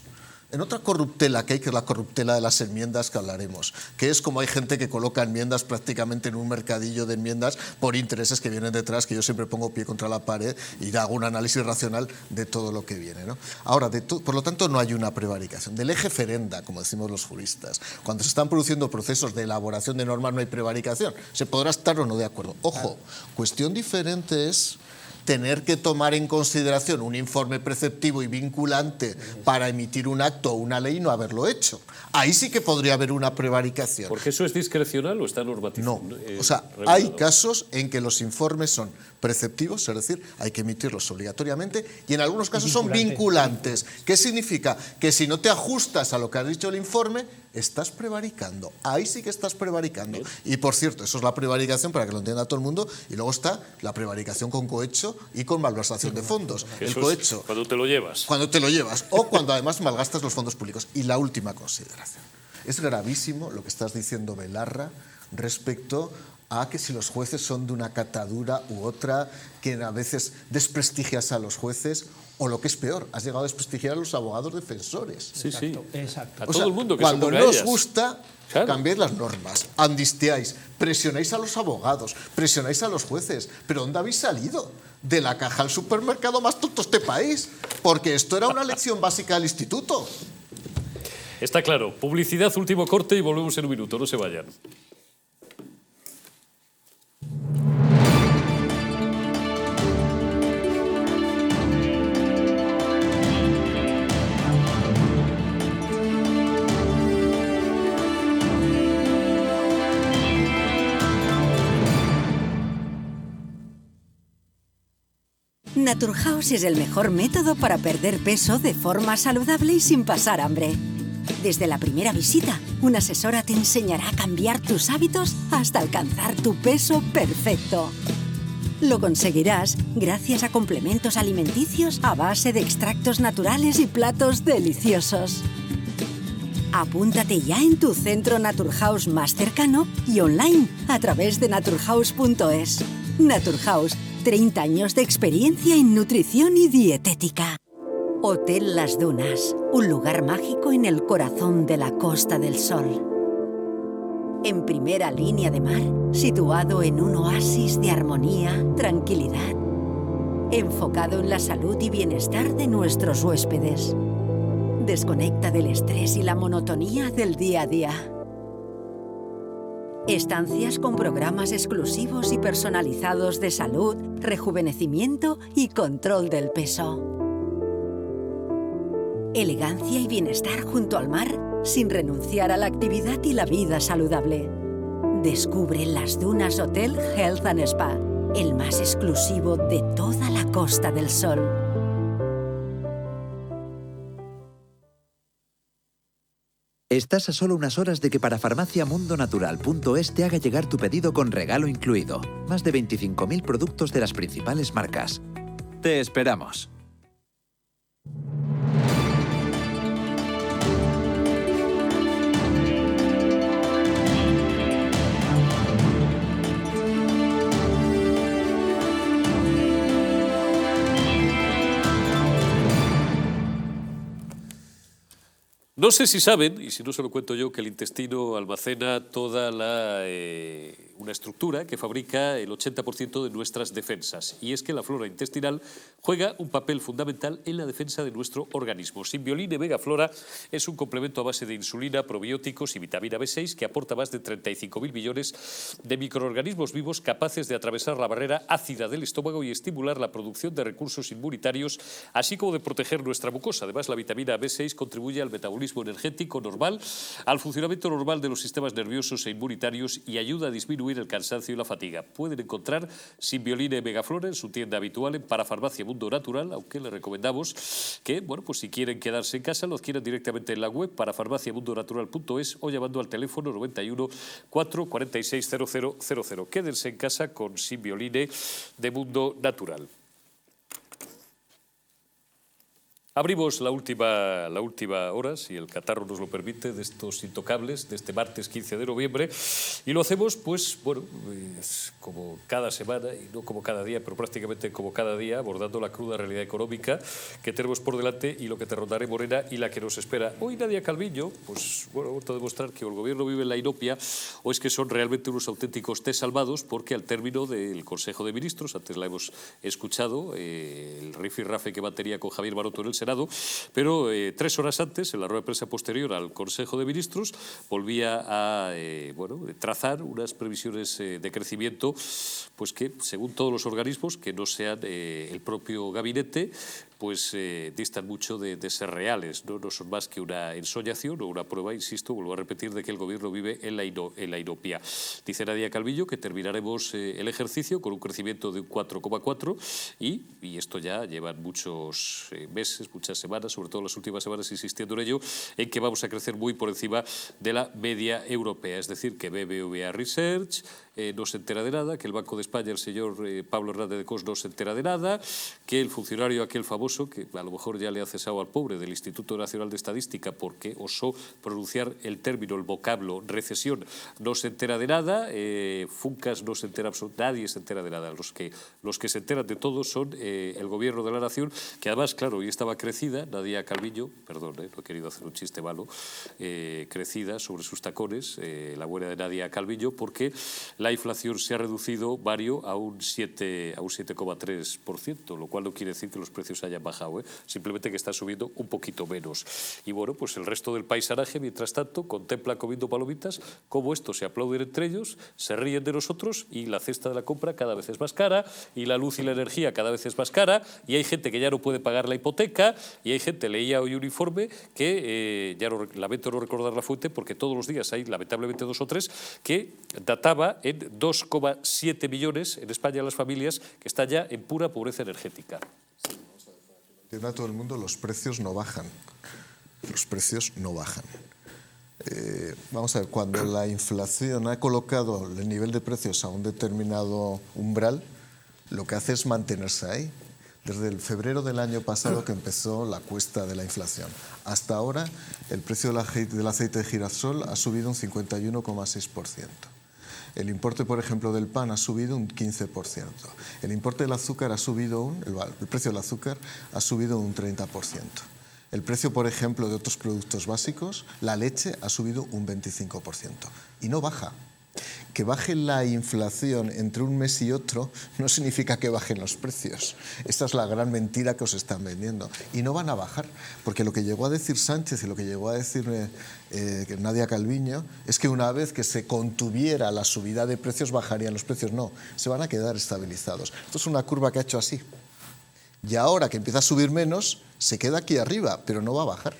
en otra corruptela que hay, que es la corruptela de las enmiendas que hablaremos, que es como hay gente que coloca enmiendas prácticamente en un mercadillo de enmiendas por intereses que vienen detrás, que yo siempre pongo pie contra la pared y hago un análisis racional de todo lo que viene, ¿no? Ahora, por lo tanto, no hay una prevaricación. Del eje ferenda, como decimos los juristas, cuando se están produciendo procesos de elaboración de normas no hay prevaricación. Se podrá estar o no de acuerdo. Ojo, cuestión diferente es tener que tomar en consideración un informe preceptivo y vinculante para emitir un acto o una ley y no haberlo hecho. Ahí sí que podría haber una prevaricación. ¿Porque eso es discrecional o está normatizado? No, o sea, hay casos en que los informes son preceptivos, es decir, hay que emitirlos obligatoriamente, y en algunos casos son vinculantes. ¿Qué significa? Que si no te ajustas a lo que ha dicho el informe, estás prevaricando. Ahí sí que estás prevaricando. Y por cierto, eso es la prevaricación para que lo entienda todo el mundo, y luego está la prevaricación con cohecho y con malversación de fondos. El cohecho, cuando te lo llevas. Cuando te lo llevas, o cuando además malgastas los fondos públicos. Y la última consideración. Es gravísimo lo que estás diciendo, Belarra, respecto a que si los jueces son de una catadura u otra, que a veces desprestigias a los jueces, o lo que es peor, has llegado a desprestigiar a los abogados defensores. Sí, sí. Exacto. A todo el mundo que cuando se ponga no a os ellas. gusta, claro, cambiáis las normas, amnistiáis, presionáis a los abogados, presionáis a los jueces. ¿Pero dónde habéis salido? De la caja al supermercado más tonto este país, porque esto era una lección básica del instituto. Está claro. Publicidad, último corte y volvemos en un minuto. No se vayan. Naturhaus es el mejor método para perder peso de forma saludable y sin pasar hambre. Desde la primera visita, una asesora te enseñará a cambiar tus hábitos hasta alcanzar tu peso perfecto. Lo conseguirás gracias a complementos alimenticios a base de extractos naturales y platos deliciosos. Apúntate ya en tu centro Naturhaus más cercano y online a través de naturhaus.es. Naturhaus, 30 años de experiencia en nutrición y dietética. Hotel Las Dunas, un lugar mágico en el corazón de la Costa del Sol. En primera línea de mar, situado en un oasis de armonía, tranquilidad, enfocado en la salud y bienestar de nuestros huéspedes. Desconecta del estrés y la monotonía del día a día. Estancias con programas exclusivos y personalizados de salud, rejuvenecimiento y control del peso. Elegancia y bienestar junto al mar, sin renunciar a la actividad y la vida saludable. Descubre Las Dunas Hotel Health and Spa, el más exclusivo de toda la Costa del Sol. Estás a solo unas horas de que parafarmaciamundonatural.es te haga llegar tu pedido con regalo incluido. Más de 25.000 productos de las principales marcas. Te esperamos. No sé si saben, y si no se lo cuento yo, que el intestino almacena toda una estructura que fabrica el 80% de nuestras defensas. Y es que la flora intestinal juega un papel fundamental en la defensa de nuestro organismo. Simbioline Megaflora es un complemento a base de insulina, probióticos y vitamina B6 que aporta más de 35.000 millones de microorganismos vivos capaces de atravesar la barrera ácida del estómago y estimular la producción de recursos inmunitarios, así como de proteger nuestra mucosa. Además, la vitamina B6 contribuye al metabolismo energético normal, al funcionamiento normal de los sistemas nerviosos e inmunitarios y ayuda a disminuir el cansancio y la fatiga. Pueden encontrar Simbioline Megaflora en su tienda habitual en Parafarmacia Mundo Natural, aunque les recomendamos que, bueno, pues si quieren quedarse en casa, lo adquieran directamente en la web parafarmaciamundonatural.es o llamando al teléfono 91 446 0000. Quédense en casa con Simbioline de Mundo Natural. Abrimos la última hora, si el catarro nos lo permite, de estos intocables, de este martes 15 de noviembre, y lo hacemos, pues, bueno, como cada semana, y no como cada día, pero prácticamente como cada día, abordando la cruda realidad económica que tenemos por delante y lo que te rondaré, Morena, y la que nos espera. Hoy Nadia Calviño, pues, bueno, vamos a demostrar que o el gobierno vive en la inopia o es que son realmente unos auténticos test salvados, porque al término del Consejo de Ministros, antes la hemos escuchado, el rifirrafe que mantenía con Javier Maroto en el Senado, pero 3 horas antes, en la rueda de prensa posterior al Consejo de Ministros, volvía a trazar unas previsiones de crecimiento, pues que, según todos los organismos, que no sean el propio gabinete, pues distan mucho de ser reales, ¿no? No son más que una ensoñación o una prueba, insisto, vuelvo a repetir, de que el gobierno vive en la inopia. Dice Nadia Calviño que terminaremos el ejercicio con un crecimiento de un 4,4 y esto ya llevan muchos meses, muchas semanas, sobre todo las últimas semanas, insistiendo en ello, en que vamos a crecer muy por encima de la media europea. Es decir, que BBVA Research no se entera de nada, que el Banco de España, el señor Pablo Hernández de Cos, no se entera de nada, que el funcionario aquel famoso, que a lo mejor ya le ha cesado al pobre, del Instituto Nacional de Estadística porque osó pronunciar el término, el vocablo recesión, no se entera de nada, Funcas no se entera absolutamente, nadie se entera de nada. Los que se enteran de todo son el gobierno de la nación, que además, claro, hoy estaba crecida, Nadia Calviño, perdón, no he querido hacer un chiste malo, crecida sobre sus tacones, la buena de Nadia Calviño, porque la inflación se ha reducido, Mario, a un 7,3%, lo cual no quiere decir que los precios hayan bajado, simplemente que está subiendo un poquito menos. Y bueno, pues el resto del paisanaje, mientras tanto, contempla comiendo palomitas cómo estos se aplauden entre ellos, se ríen de nosotros y la cesta de la compra cada vez es más cara y la luz y la energía cada vez es más cara y hay gente que ya no puede pagar la hipoteca y hay gente, leía hoy un informe que, ya no, lamento no recordar la fuente porque todos los días hay lamentablemente 2 o 3, que databa en 2,7 millones en España las familias que están ya en pura pobreza energética. A todo el mundo, los precios no bajan. Los precios no bajan. Vamos a ver, cuando la inflación ha colocado el nivel de precios a un determinado umbral, lo que hace es mantenerse ahí. Desde el febrero del año pasado que empezó la cuesta de la inflación. Hasta ahora, el precio del aceite de girasol ha subido un 51,6%. El importe, por ejemplo, del pan ha subido un 15%. El importe del azúcar ha subido el precio del azúcar ha subido un 30%. El precio, por ejemplo, de otros productos básicos, la leche, ha subido un 25%. Y no baja. Que baje la inflación entre un mes y otro no significa que bajen los precios. Esta es la gran mentira que os están vendiendo. Y no van a bajar, porque lo que llegó a decir Sánchez y lo que llegó a decir Nadia Calviño es que una vez que se contuviera la subida de precios bajarían los precios. No, se van a quedar estabilizados. Esto es una curva que ha hecho así. Y ahora que empieza a subir menos, se queda aquí arriba, pero no va a bajar.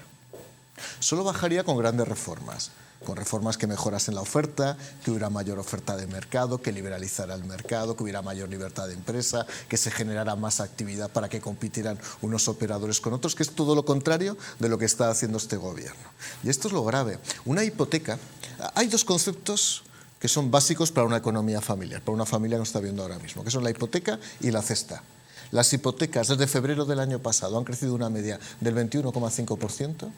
Solo bajaría con grandes reformas. Con reformas que mejorasen la oferta, que hubiera mayor oferta de mercado, que liberalizara el mercado, que hubiera mayor libertad de empresa, que se generara más actividad para que compitieran unos operadores con otros, que es todo lo contrario de lo que está haciendo este gobierno. Y esto es lo grave. Una hipoteca, hay dos conceptos que son básicos para una economía familiar, para una familia que nos está viendo ahora mismo, que son la hipoteca y la cesta. Las hipotecas desde febrero del año pasado han crecido una media del 21,5%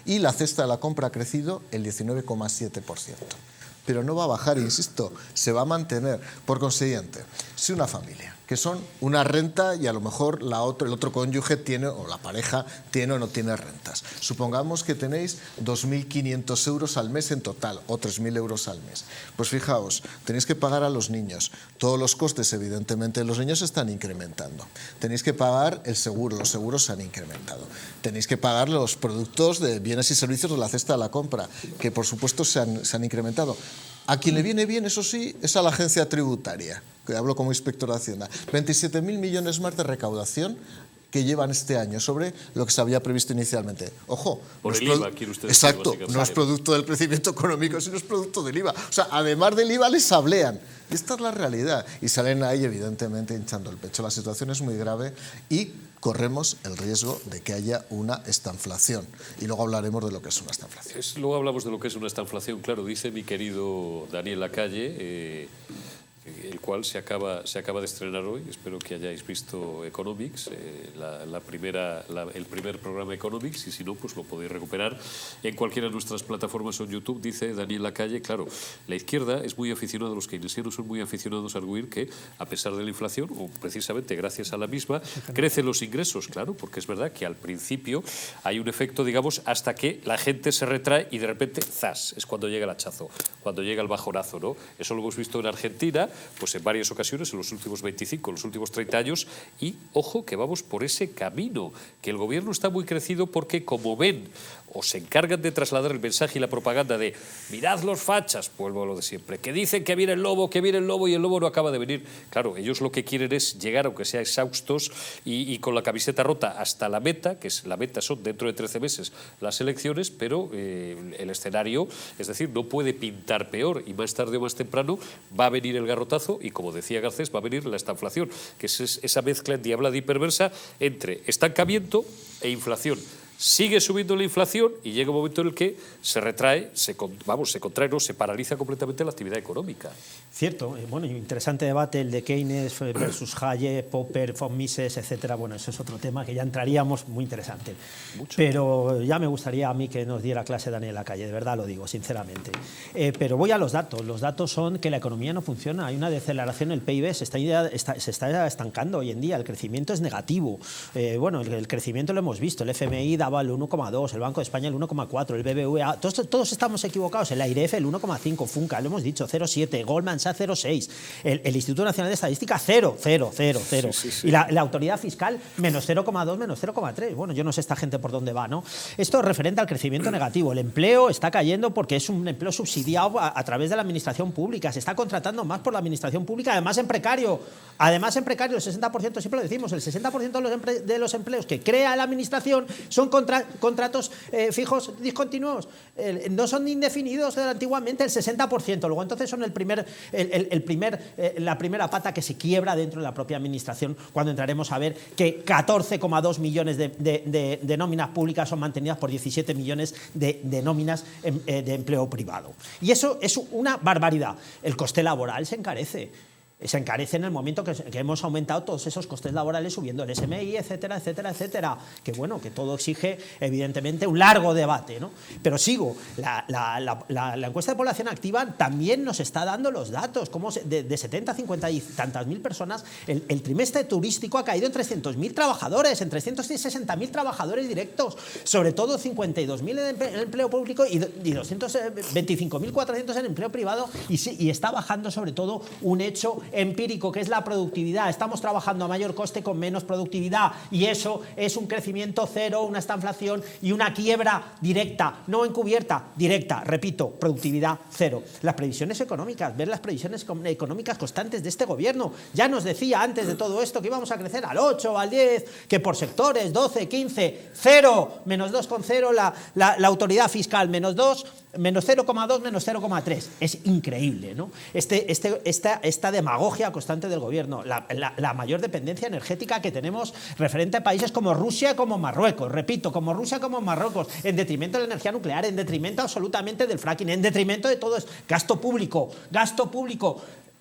y la cesta de la compra ha crecido el 19,7%. Pero no va a bajar, insisto, se va a mantener. Por consiguiente, si una familia, que son una renta y a lo mejor el otro cónyuge tiene, o la pareja tiene o no tiene rentas. Supongamos que tenéis 2.500 euros al mes en total, o 3.000 euros al mes. Pues fijaos, tenéis que pagar a los niños. Todos los costes, evidentemente, de los niños se están incrementando. Tenéis que pagar el seguro, los seguros se han incrementado. Tenéis que pagar los productos de bienes y servicios de la cesta de la compra, que por supuesto se han incrementado. A quien le viene bien, eso sí, es a la agencia tributaria, que hablo como inspector de Hacienda. 27.000 millones más de recaudación que llevan este año sobre lo que se había previsto inicialmente. Ojo, por el IVA, quiere usted decir, exacto, no es producto del crecimiento económico, sino es producto del IVA. O sea, además del IVA les sablean. Y esta es la realidad. Y salen ahí, evidentemente, hinchando el pecho. La situación es muy grave y corremos el riesgo de que haya una estanflación. Y luego hablaremos de lo que es una estanflación. Luego hablamos de lo que es una estanflación. Claro, dice mi querido Daniel Lacalle, el cual se acaba de estrenar hoy. Espero que hayáis visto Economics, el primer programa Economics, y si no, pues lo podéis recuperar en cualquiera de nuestras plataformas o en YouTube. Dice Daniel Lacalle, claro, la izquierda es muy aficionada, los keynesianos son muy aficionados a arguir que, a pesar de la inflación, o precisamente gracias a la misma, crecen los ingresos, claro, porque es verdad que al principio hay un efecto, digamos, hasta que la gente se retrae y de repente, ¡zas!, es cuando llega el hachazo, cuando llega el bajonazo, ¿no? Eso lo hemos visto en Argentina, pues en varias ocasiones, en los últimos 25, en los últimos 30 años, y ojo que vamos por ese camino, que el gobierno está muy crecido porque, como ven o se encargan de trasladar el mensaje y la propaganda de mirad los fachas, vuelvo a lo de siempre, que dicen que viene el lobo y el lobo no acaba de venir. Claro, ellos lo que quieren es llegar, aunque sea exhaustos y con la camiseta rota, hasta la meta, que es la meta son dentro de 13 meses las elecciones, pero el escenario, es decir, no puede pintar peor, y más tarde o más temprano va a venir el garrotazo y, como decía Garcés, va a venir la estanflación, que es esa mezcla endiablada y perversa entre estancamiento e inflación. Sigue subiendo la inflación y llega un momento en el que se retrae, se contrae, no, se paraliza completamente la actividad económica. Cierto, bueno, interesante debate el de Keynes versus Hayek, Popper, von Mises, etcétera. Bueno, ese es otro tema que ya entraríamos, muy interesante. Mucho. Pero ya me gustaría a mí que nos diera clase Daniel Lacalle, de verdad lo digo, sinceramente. Pero voy a los datos. Los datos son que la economía no funciona, hay una deceleración, el PIB se está estancando hoy en día, el crecimiento es negativo. Bueno, el crecimiento lo hemos visto, el FMI daba el 1,2, el Banco de España el 1,4, el BBVA, todos estamos equivocados, el AIREF el 1,5, Funca, lo hemos dicho, 0,7, Goldman Sachs 0,6, el Instituto Nacional de Estadística 0. Sí. Y la Autoridad Fiscal menos 0,2, menos 0,3. Bueno, yo no sé esta gente por dónde va, ¿no? Esto es referente al crecimiento negativo. El empleo está cayendo porque es un empleo subsidiado a través de la administración pública. Se está contratando más por la administración pública, además en precario. Además en precario, el 60%, siempre lo decimos, el 60% de los empleos que crea la administración son contratos fijos discontinuos. No son indefinidos antiguamente, el 60%. Luego entonces son la primera pata que se quiebra dentro de la propia administración, cuando entraremos a ver que 14,2 millones de nóminas públicas son mantenidas por 17 millones de nóminas de empleo privado. Y eso es una barbaridad. El coste laboral se encarece. Se encarece en el momento que hemos aumentado todos esos costes laborales subiendo el SMI, etcétera, etcétera, etcétera. Que bueno, que todo exige evidentemente un largo debate, ¿no? Pero sigo, la encuesta de población activa también nos está dando los datos, como de 70 a 50 y tantas mil personas, el trimestre turístico ha caído en 300.000 trabajadores, en 360.000 trabajadores directos, sobre todo 52.000 en el empleo público y 225.400 en empleo privado, y está bajando sobre todo un hecho empírico, que es la productividad. Estamos trabajando a mayor coste con menos productividad, y eso es un crecimiento cero, una estanflación y una quiebra directa, no encubierta, directa. Repito, productividad cero. Las previsiones económicas, ver las previsiones económicas constantes de este gobierno. Ya nos decía antes de todo esto que íbamos a crecer al 8, al 10, que por sectores, 12, 15, 0, menos 2,0 la autoridad fiscal, menos 2, menos 0,2, menos 0,3. Es increíble, ¿no? Esta demagogia constante del gobierno, la mayor dependencia energética que tenemos referente a países como Rusia, como Marruecos, repito, como Rusia, como Marruecos, en detrimento de la energía nuclear, en detrimento absolutamente del fracking, en detrimento de todo eso. Gasto público.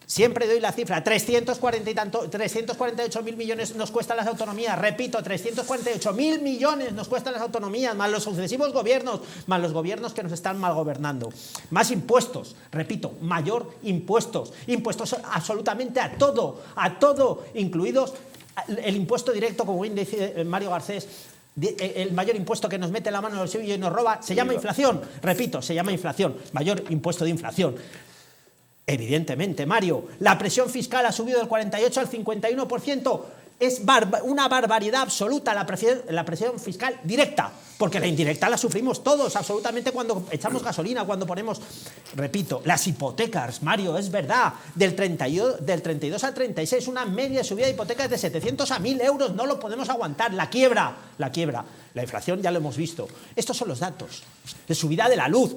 Siempre doy la cifra, 348.000 millones nos cuestan las autonomías, repito, 348.000 millones nos cuestan las autonomías, más los sucesivos gobiernos, más los gobiernos que nos están mal gobernando. Más impuestos, repito, mayor impuestos absolutamente a todo, incluidos el impuesto directo, como bien dice Mario Garcés. El mayor impuesto que nos mete la mano en el bolsillo y nos roba se llama inflación, repito, se llama inflación, mayor impuesto de inflación. Evidentemente, Mario, la presión fiscal ha subido del 48 al 51%. Es una barbaridad absoluta la presión fiscal directa, porque la indirecta la sufrimos todos, absolutamente, cuando echamos gasolina, cuando ponemos, repito, las hipotecas, Mario, es verdad, del 32 al 36, una media subida de hipotecas de 700 a 1.000 euros, no lo podemos aguantar, la quiebra. La inflación ya lo hemos visto. Estos son los datos. La subida de la luz,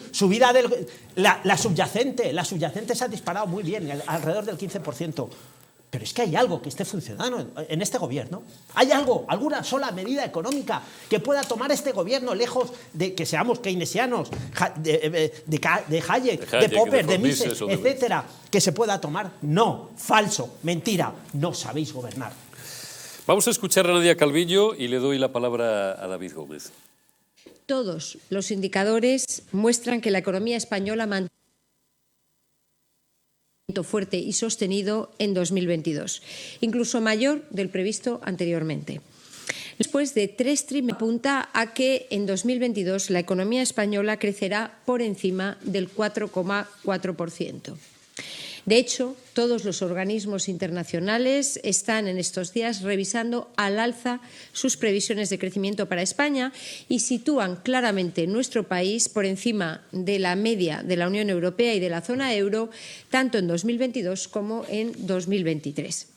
la subyacente se ha disparado muy bien, alrededor del 15%. Pero es que hay algo que esté funcionando en este gobierno. Hay algo, alguna sola medida económica que pueda tomar este gobierno, lejos de que seamos keynesianos, de Hayek, de Popper, de Mises, etcétera, que se pueda tomar. No, falso, mentira, no sabéis gobernar. Vamos a escuchar a Nadia Calviño y le doy la palabra a David Gómez. Todos los indicadores muestran que la economía española mantiene fuerte y sostenido en 2022, incluso mayor del previsto anteriormente. Después de 3 trimestres, apunta a que en 2022 la economía española crecerá por encima del 4,4%. De hecho, todos los organismos internacionales están en estos días revisando al alza sus previsiones de crecimiento para España y sitúan claramente nuestro país por encima de la media de la Unión Europea y de la zona euro, tanto en 2022 como en 2023.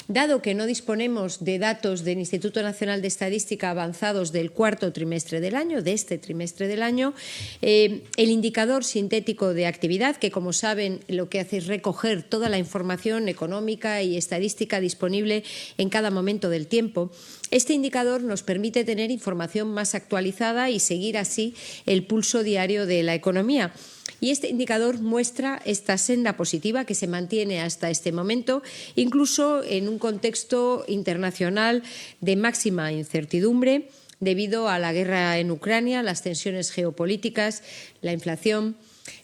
Dado que no disponemos de datos del Instituto Nacional de Estadística avanzados del cuarto trimestre del año, de este trimestre del año, el indicador sintético de actividad, que como saben lo que hace es recoger toda la información económica y estadística disponible en cada momento del tiempo, este indicador nos permite tener información más actualizada y seguir así el pulso diario de la economía. Y este indicador muestra esta senda positiva que se mantiene hasta este momento, incluso en un contexto internacional de máxima incertidumbre debido a la guerra en Ucrania, las tensiones geopolíticas, la inflación,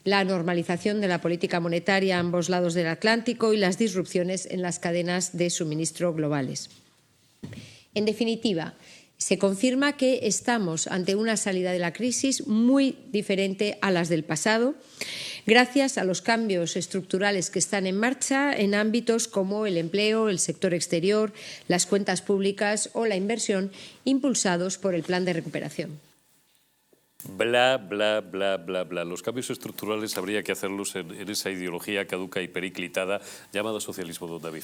la normalización de la política monetaria a ambos lados del Atlántico y las disrupciones en las cadenas de suministro globales. En definitiva, se confirma que estamos ante una salida de la crisis muy diferente a las del pasado, gracias a los cambios estructurales que están en marcha en ámbitos como el empleo, el sector exterior, las cuentas públicas o la inversión, impulsados por el Plan de Recuperación. Bla, bla, bla, bla, bla. Los cambios estructurales habría que hacerlos en esa ideología caduca y periclitada llamada socialismo, don David.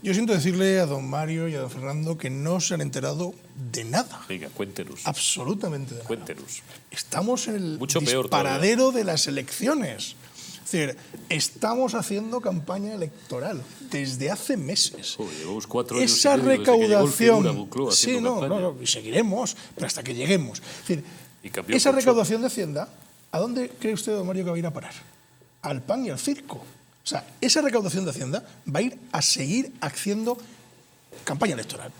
Yo siento decirle a don Mario y a don Fernando que no se han enterado de nada. Venga, cuéntenos. Absolutamente de nada. Cuéntenos. Estamos en el Mucho peor disparadero de las elecciones. Es decir, estamos haciendo campaña electoral desde hace meses. Llevamos 4 años esa y medio recaudación, sí, no, y seguiremos, pero hasta que lleguemos. Es decir, esa recaudación de Hacienda, ¿a dónde cree usted, don Mario, que va a ir a parar? Al pan y al circo. sea, esa recaudación de Hacienda va a ir a seguir haciendo campaña electoral.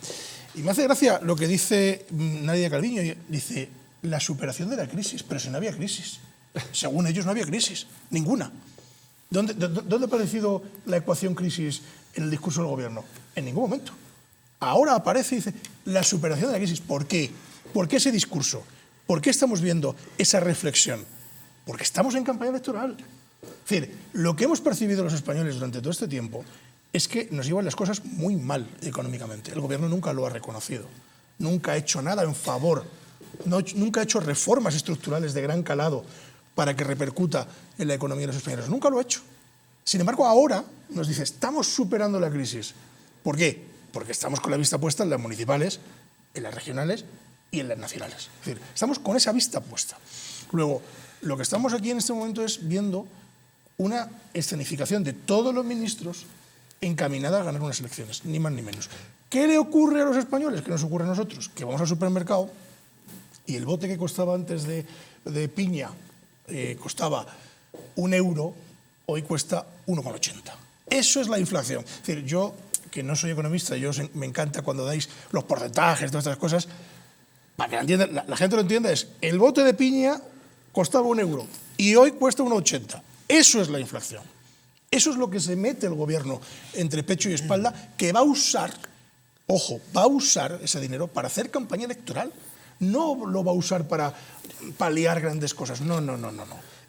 Y me hace gracia lo que dice Nadia Calviño, dice, la superación de la crisis, pero si no había crisis. Según ellos no había crisis, ninguna. ¿Dónde ha aparecido la ecuación crisis en el discurso del gobierno? En ningún momento. Ahora aparece y dice, la superación de la crisis. ¿Por qué? ¿Por qué ese discurso? ¿Por qué estamos viendo esa reflexión? Porque estamos en campaña electoral. Es decir, lo que hemos percibido los españoles durante todo este tiempo es que nos llevan las cosas muy mal económicamente. El gobierno nunca lo ha reconocido, nunca ha hecho nada en favor, nunca ha hecho reformas estructurales de gran calado para que repercuta en la economía de los españoles. Nunca lo ha hecho. Sin embargo, ahora nos dice, estamos superando la crisis. ¿Por qué? Porque estamos con la vista puesta en las municipales, en las regionales y en las nacionales. Es decir, estamos con esa vista puesta. Luego, lo que estamos aquí en este momento es viendo una escenificación de todos los ministros encaminada a ganar unas elecciones, ni más ni menos. ¿Qué le ocurre a los españoles? ¿Qué nos ocurre a nosotros? Que vamos al supermercado y el bote que costaba antes de piña costaba 1 euro, hoy cuesta 1,80. Eso es la inflación. Es decir, yo, que no soy economista, me encanta cuando dais los porcentajes, todas estas cosas, para que la gente lo entienda, es el bote de piña costaba 1 euro y hoy cuesta 1,80. Eso es la inflación. Eso es lo que se mete el gobierno entre pecho y espalda, que va a usar, ojo, va a usar ese dinero para hacer campaña electoral. No lo va a usar para paliar grandes cosas. No.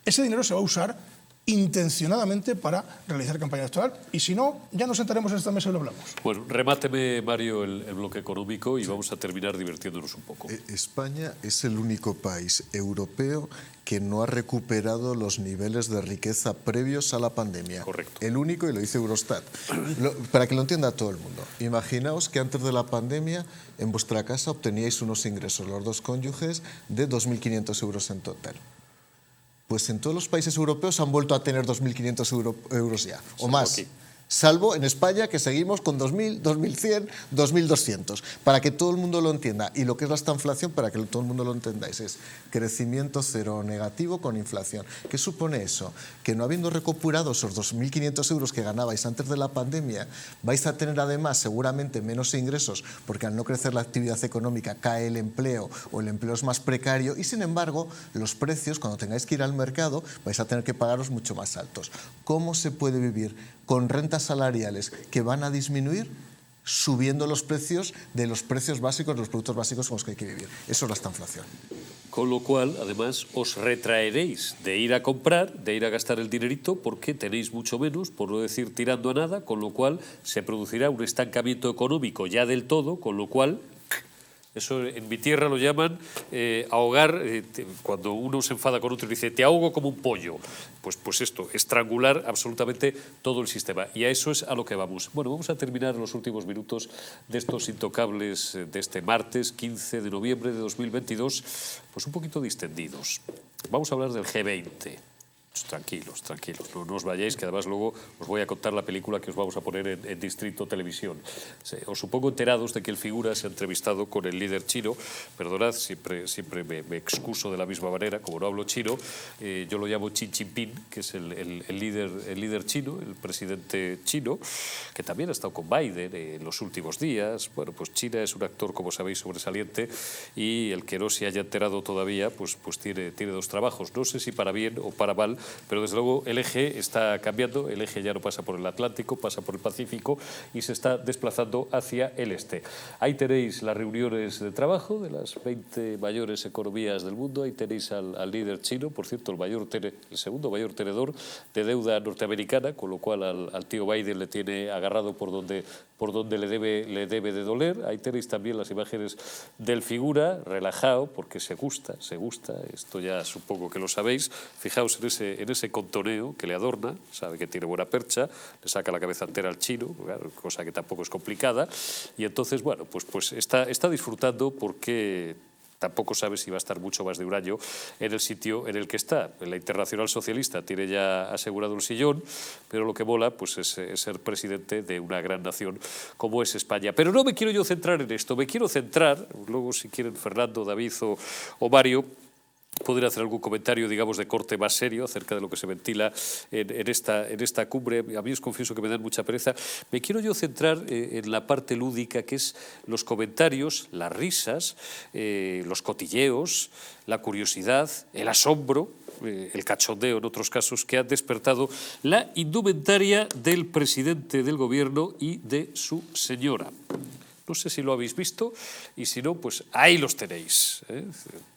Ese dinero se va a usar intencionadamente para realizar campaña electoral y si no, ya nos sentaremos en esta mesa y lo hablamos. Bueno, remáteme, Mario, el bloque económico y vamos a terminar divirtiéndonos un poco. España es el único país europeo que no ha recuperado los niveles de riqueza previos a la pandemia. Correcto. El único, y lo dice Eurostat. Para que lo entienda todo el mundo. Imaginaos que antes de la pandemia en vuestra casa obteníais unos ingresos, los dos cónyuges, de 2.500 euros en total. Pues en todos los países europeos han vuelto a tener 2.500 euros ya, o más. Aquí. Salvo en España, que seguimos con 2.000, 2.100, 2.200. Para que todo el mundo lo entienda. Y lo que es la estanflación, para que todo el mundo lo entendáis, es crecimiento cero negativo con inflación. ¿Qué supone eso? Que no habiendo recuperado esos 2.500 euros que ganabais antes de la pandemia, vais a tener además seguramente menos ingresos, porque al no crecer la actividad económica cae el empleo o el empleo es más precario y sin embargo los precios, cuando tengáis que ir al mercado, vais a tener que pagaros mucho más altos. ¿Cómo se puede vivir con rentas salariales que van a disminuir subiendo los precios de los precios básicos, de los productos básicos con los que hay que vivir? Eso es la estanflación. Con lo cual, además, os retraeréis de ir a comprar, de ir a gastar el dinerito, porque tenéis mucho menos, por no decir tirando a nada, con lo cual se producirá un estancamiento económico ya del todo, con lo cual... Eso en mi tierra lo llaman ahogar, cuando uno se enfada con otro y dice, te ahogo como un pollo. Pues esto, estrangular absolutamente todo el sistema. Y a eso es a lo que vamos. Bueno, vamos a terminar los últimos minutos de estos intocables de este martes 15 de noviembre de 2022, pues un poquito distendidos. Vamos a hablar del G20. Tranquilos, no os vayáis, que además luego os voy a contar la película que os vamos a poner en Distrito Televisión. Os supongo enterados de que el Figura se ha entrevistado con el líder chino. Perdonad, siempre me excuso de la misma manera, como no hablo chino, yo lo llamo Xi Jinping, que es el líder chino, el presidente chino, que también ha estado con Biden en los últimos días. Bueno, pues China es un actor, como sabéis, sobresaliente, y el que no se haya enterado todavía, pues tiene dos trabajos. No sé si para bien o para mal, pero desde luego el eje está cambiando, el eje ya no pasa por el Atlántico, pasa por el Pacífico y se está desplazando hacia el este. Ahí tenéis las reuniones de trabajo de las 20 mayores economías del mundo, ahí tenéis al líder chino, por cierto, el segundo mayor tenedor de deuda norteamericana, con lo cual al tío Biden le tiene agarrado por donde le debe de doler. Ahí tenéis también las imágenes del Figura, relajado, porque se gusta, esto ya supongo que lo sabéis. Fijaos en ese contoneo que le adorna, sabe que tiene buena percha, le saca la cabeza entera al chino, cosa que tampoco es complicada, y entonces, bueno, pues está disfrutando porque tampoco sabe si va a estar mucho más de un año en el sitio en el que está. La Internacional Socialista tiene ya asegurado el sillón, pero lo que mola pues es ser presidente de una gran nación como es España. Pero no me quiero yo centrar en esto, me quiero centrar, luego si quieren Fernando, David o Mario, poder hacer algún comentario, digamos, de corte más serio acerca de lo que se ventila en esta cumbre. A mí os confieso que me dan mucha pereza. Me quiero yo centrar en la parte lúdica, que es los comentarios, las risas, los cotilleos, la curiosidad, el asombro, el cachondeo en otros casos, que han despertado la indumentaria del presidente del gobierno y de su señora. No sé si lo habéis visto y si no, pues ahí los tenéis.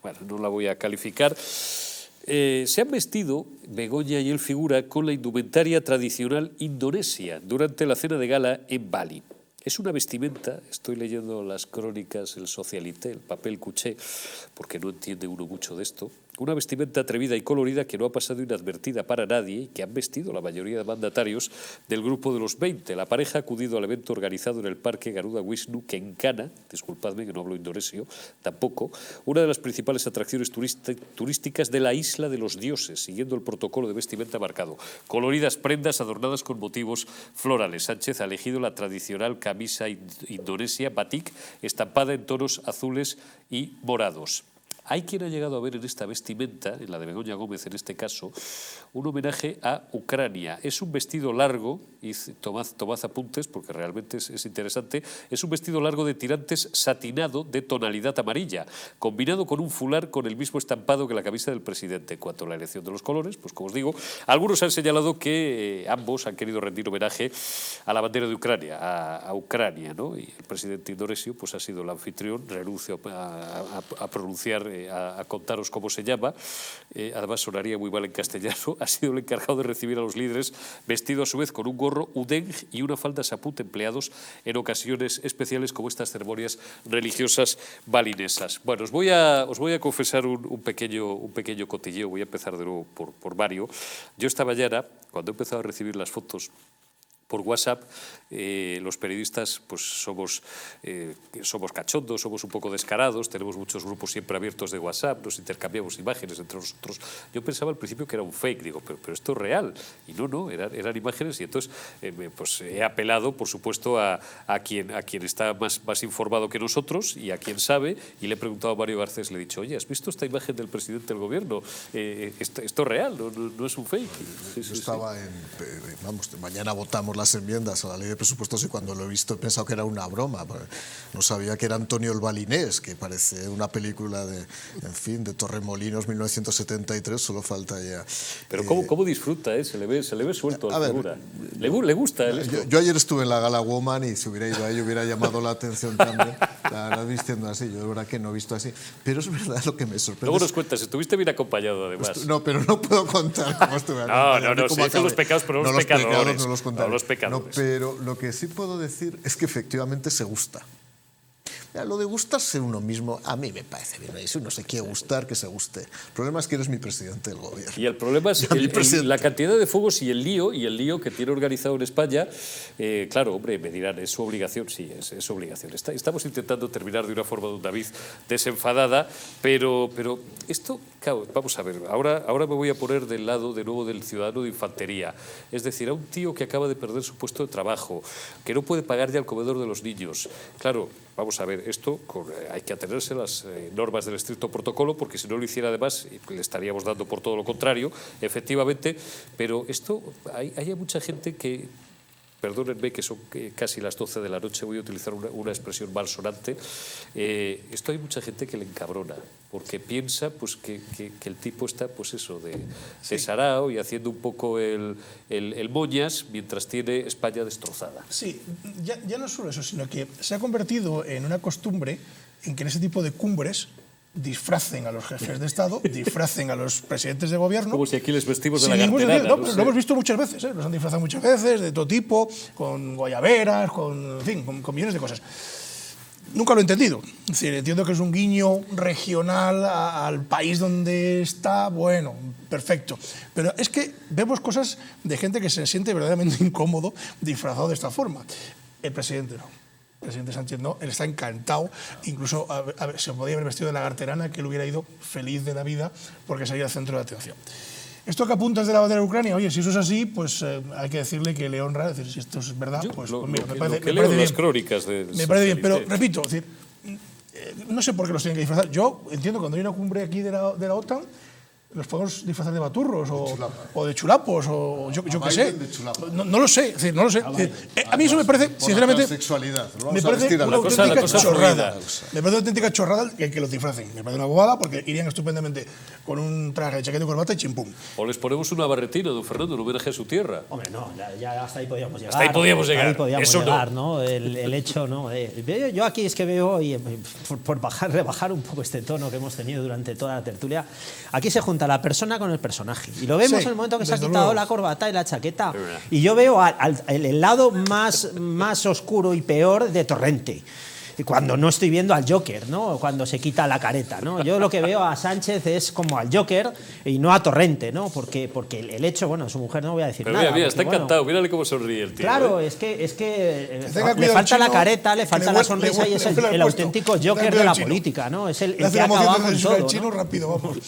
Bueno, no la voy a calificar. Se han vestido, Begoña y él figura, con la indumentaria tradicional indonesia durante la cena de gala en Bali. Es una vestimenta, estoy leyendo las crónicas, el Socialité, el papel cuché, porque no entiende uno mucho de esto, una vestimenta atrevida y colorida que no ha pasado inadvertida para nadie y que han vestido la mayoría de mandatarios del grupo de los 20. La pareja ha acudido al evento organizado en el Parque Garuda Wisnu Kencana, disculpadme que no hablo indonesio, tampoco, una de las principales atracciones turísticas de la Isla de los Dioses, siguiendo el protocolo de vestimenta marcado. Coloridas prendas adornadas con motivos florales. Sánchez ha elegido la tradicional camisa indonesia batik, estampada en tonos azules y morados. Hay quien ha llegado a ver en esta vestimenta, en la de Begoña Gómez en este caso, un homenaje a Ucrania. Es un vestido largo, y tomad apuntes porque realmente es interesante, es un vestido largo de tirantes satinado de tonalidad amarilla, combinado con un fular con el mismo estampado que la camisa del presidente. En cuanto a la elección de los colores, pues como os digo, algunos han señalado que ambos han querido rendir homenaje a la bandera de Ucrania, a Ucrania, ¿no? Y el presidente indonesio pues ha sido el anfitrión, renuncio a pronunciar, a contaros cómo se llama, además sonaría muy mal en castellano, ha sido el encargado de recibir a los líderes, vestido a su vez con un gorro udeng y una falda saput empleados en ocasiones especiales como estas ceremonias religiosas balinesas. Bueno, os voy a confesar un pequeño cotilleo, voy a empezar de nuevo por Mario. Yo esta mañana, cuando he empezado a recibir las fotos por WhatsApp, los periodistas pues somos cachondos, somos un poco descarados, tenemos muchos grupos siempre abiertos de WhatsApp, nos intercambiamos imágenes entre nosotros. Yo pensaba al principio que era un fake, digo, pero esto es real. Y no, eran imágenes, y entonces pues he apelado, por supuesto, a quien está más informado que nosotros y a quien sabe, y le he preguntado a Mario Garcés, le he dicho, oye, ¿has visto esta imagen del presidente del gobierno? Esto es real, no es un fake. Yo estaba mañana votamos las enmiendas a la ley de presupuestos y cuando lo he visto he pensado que era una broma. No sabía que era Antonio el Balinés, que parece una película de Torremolinos 1973, solo falta ya. Pero ¿cómo disfruta? Se le ve suelto a la figura. Le gusta esto. Yo ayer estuve en la Gala Woman y si hubiera ido ahí hubiera llamado la atención también. La vistiendo así, yo de verdad que no he visto así. Pero es verdad lo que me sorprende. Luego nos cuentas, estuviste bien acompañado además. No, pero no puedo contar cómo estuve. No, se dicen los pecados, pero no los pecadores. No los pecadores. No, pero lo que sí puedo decir es que efectivamente se gusta. Lo de gustarse uno mismo, a mí me parece bien. Si uno se quiere gustar, que se guste. El problema es que eres mi presidente del gobierno. Y el problema es la cantidad de fuegos y el lío que tiene organizado en España. Claro, hombre, me dirán, es su obligación. Sí, es su obligación. Estamos intentando terminar de una forma de un David desenfadada, pero esto, claro, vamos a ver, ahora me voy a poner del lado de nuevo del ciudadano de infantería. Es decir, a un tío que acaba de perder su puesto de trabajo, que no puede pagar ya el comedor de los niños. Claro, vamos a ver, esto hay que atenerse a las normas del estricto protocolo, porque si no lo hiciera además le estaríamos dando por todo lo contrario, efectivamente, pero esto hay mucha gente que, perdónenme que son casi las 12 de la noche, voy a utilizar una expresión malsonante, esto hay mucha gente que le encabrona, porque piensa pues que el tipo está pues eso de sarao y haciendo un poco el moñas mientras tiene España destrozada. Sí, ya no solo eso, sino que se ha convertido en una costumbre en que en ese tipo de cumbres disfracen a los jefes de Estado, disfracen a los presidentes de gobierno. Como si aquí les vestimos de la carterana. No, pero lo hemos visto muchas veces, los han disfrazado muchas veces, de todo tipo, con guayaberas, con millones de cosas. Nunca lo he entendido. Es decir, entiendo que es un guiño regional al país donde está, bueno, perfecto. Pero es que vemos cosas de gente que se siente verdaderamente incómodo disfrazado de esta forma. El presidente no. El presidente Sánchez no, él está encantado, incluso se podía haber vestido de lagarterana, que él hubiera ido feliz de la vida porque sería el centro de atención. Esto que apuntas de la bandera de Ucrania, oye, si eso es así, pues hay que decirle que le honra, es decir, si esto es verdad, pues mira, me parece bien. Las crónicas me parece bien, pero repito, es decir, no sé por qué los tienen que disfrazar. Yo entiendo que cuando hay una cumbre aquí de la OTAN, los podemos disfrazar de baturros o de chulapos o yo qué sé. No lo sé, es decir, no lo sé. A mí eso me parece, sinceramente, me parece una auténtica chorrada. Me parece una auténtica chorrada que los disfracen. Me parece una bobada porque irían estupendamente con un traje de chaqueta y corbata y chimpum. O les ponemos una barretina, don Fernando, en homenaje a su tierra. Hombre, no, ya hasta ahí podíamos llegar. Hasta ahí podíamos llegar. Hasta ahí podíamos Eso llegar, no. ¿no? El hecho, ¿no? Yo aquí es que veo, y por rebajar un poco este tono que hemos tenido durante toda la tertulia, aquí se junta la persona con el personaje. Y lo vemos en el momento que se ha quitado la corbata y la chaqueta. Y yo veo el lado más oscuro y peor de Torrente. Y cuando no estoy viendo al Joker, ¿no? Cuando se quita la careta, ¿no? Yo lo que veo a Sánchez es como al Joker y no a Torrente, ¿no? Porque el hecho, bueno, su mujer no voy a decir pero nada. Mira, porque, está encantado, mírale cómo sonríe el tío. Claro, ¿eh? es que le falta la careta, le falta la sonrisa y es el auténtico Joker de la política, ¿no? Es el que ha acabado con todo, chino rápido, vamos.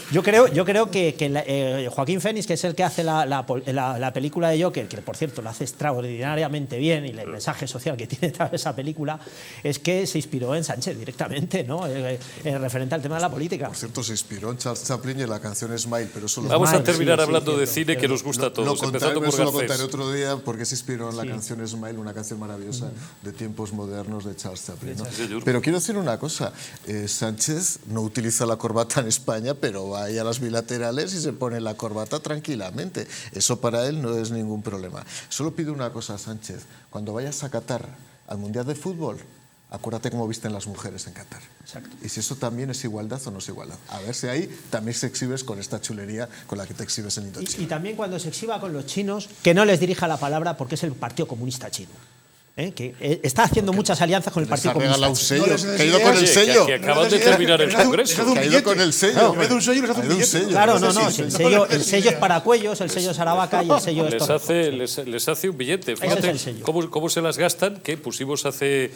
Yo creo que Joaquín Phoenix, que es el que hace la película de Joker, que por cierto lo hace extraordinariamente bien, y el mensaje social que tiene esa película es que se inspiró en Sánchez directamente, ¿no? Referente al tema de la política. Por cierto, se inspiró en Charles Chaplin y en la canción Smile, pero eso lo Vamos a terminar hablando de cine que nos gusta a todos, empezando por Garcés. Lo contaré Garcés. otro día porque se inspiró en la canción Smile, una canción maravillosa de tiempos modernos de Charles Chaplin, ¿no? Pero quiero decir una cosa, Sánchez no utiliza la corbata en España, pero va ahí a las bilaterales y se pone la corbata tranquilamente. Eso para él no es ningún problema. Solo pido una cosa a Sánchez, cuando vayas a Qatar al Mundial de Fútbol, acuérdate cómo visten las mujeres en Qatar. Exacto. Y si eso también es igualdad o no es igualdad. A ver si ahí también se exhibes con esta chulería con la que te exhibes en Indochina. Y también cuando se exhiba con los chinos, que no les dirija la palabra porque es el Partido Comunista Chino. Que está haciendo muchas alianzas con el Partido Comunista un Chino. sello, que ha ido con el sello. Que acaban de terminar el Congreso. Que ha ido con el sello. En vez de un sello, les hace un billete. Claro, no, el sello es para Cuellos, el sello es Aravaca y el sello es Torrijos. Les hace un billete. Ese es Fíjate el sello. cómo se las gastan, que pusimos hace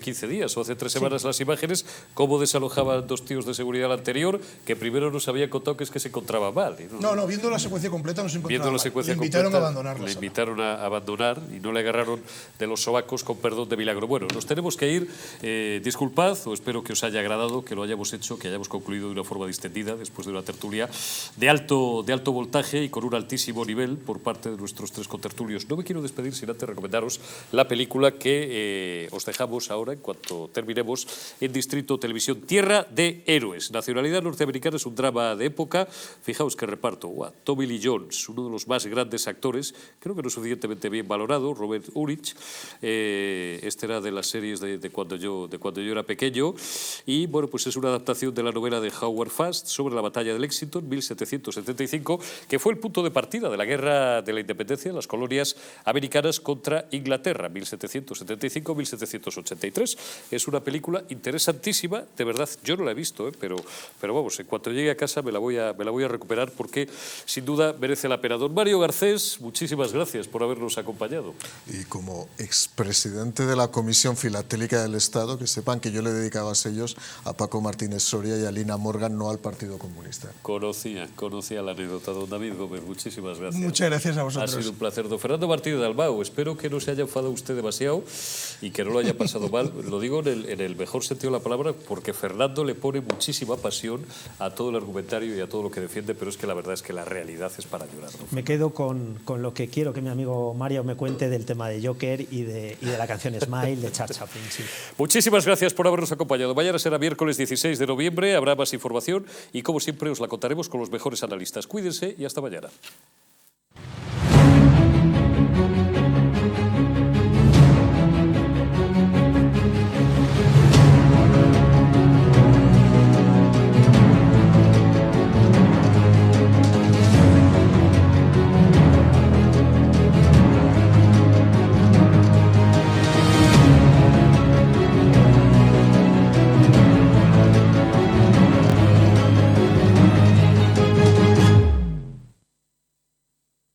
15 días o hace 3 semanas las imágenes, cómo desalojaban 2 tíos de seguridad al anterior, que primero nos habían contado que es que se encontraba mal. No, viendo la secuencia completa no se encontraba Viendo la mal. secuencia Le invitaron completa, a abandonarla. le invitaron a abandonar y no le agarraron de los sobacos, con perdón de milagro. Bueno, nos tenemos que ir. Disculpad, o espero que os haya agradado, que lo hayamos hecho, que hayamos concluido de una forma distendida después de una tertulia de alto voltaje y con un altísimo nivel por parte de nuestros 3 contertulios. No me quiero despedir sin antes recomendaros la película que os dejamos ahora, en cuanto terminemos, en Distrito Televisión, Tierra de Héroes. Nacionalidad norteamericana, es un drama de época. Fijaos qué reparto. Tommy Lee Jones, uno de los más grandes actores, creo que no suficientemente bien valorado, Robert Urich, este era de las series de cuando yo era pequeño, y bueno, pues es una adaptación de la novela de Howard Fast sobre la batalla de Lexington, 1775, que fue el punto de partida de la guerra de la independencia de las colonias americanas contra Inglaterra, 1775-1783. Es una película interesantísima, de verdad, yo no la he visto, pero vamos, en cuanto llegue a casa me la voy a recuperar porque sin duda merece la pena. Don Mario Garcés, muchísimas gracias por habernos acompañado. Y como expresidente de la Comisión Filatélica del Estado, que sepan que yo le dedicaba sellos a Paco Martínez Soria y a Lina Morgan, no al Partido Comunista. Conocía la anécdota, don David Gómez, muchísimas gracias. Muchas gracias a vosotros. Ha sido un placer. Don Fernando Martínez de Albao, espero que no se haya enfadado usted demasiado y que no lo haya pasado mal. Lo digo en el mejor sentido de la palabra, porque Fernando le pone muchísima pasión a todo el argumentario y a todo lo que defiende, pero es que la verdad es que la realidad es para llorar, ¿no? Me quedo con lo que quiero que mi amigo Mario me cuente del tema de Joker y de la canción Smile de Charles Chaplin. Sí. Muchísimas gracias por habernos acompañado. Mañana será miércoles 16 de noviembre, habrá más información y como siempre os la contaremos con los mejores analistas. Cuídense y hasta mañana.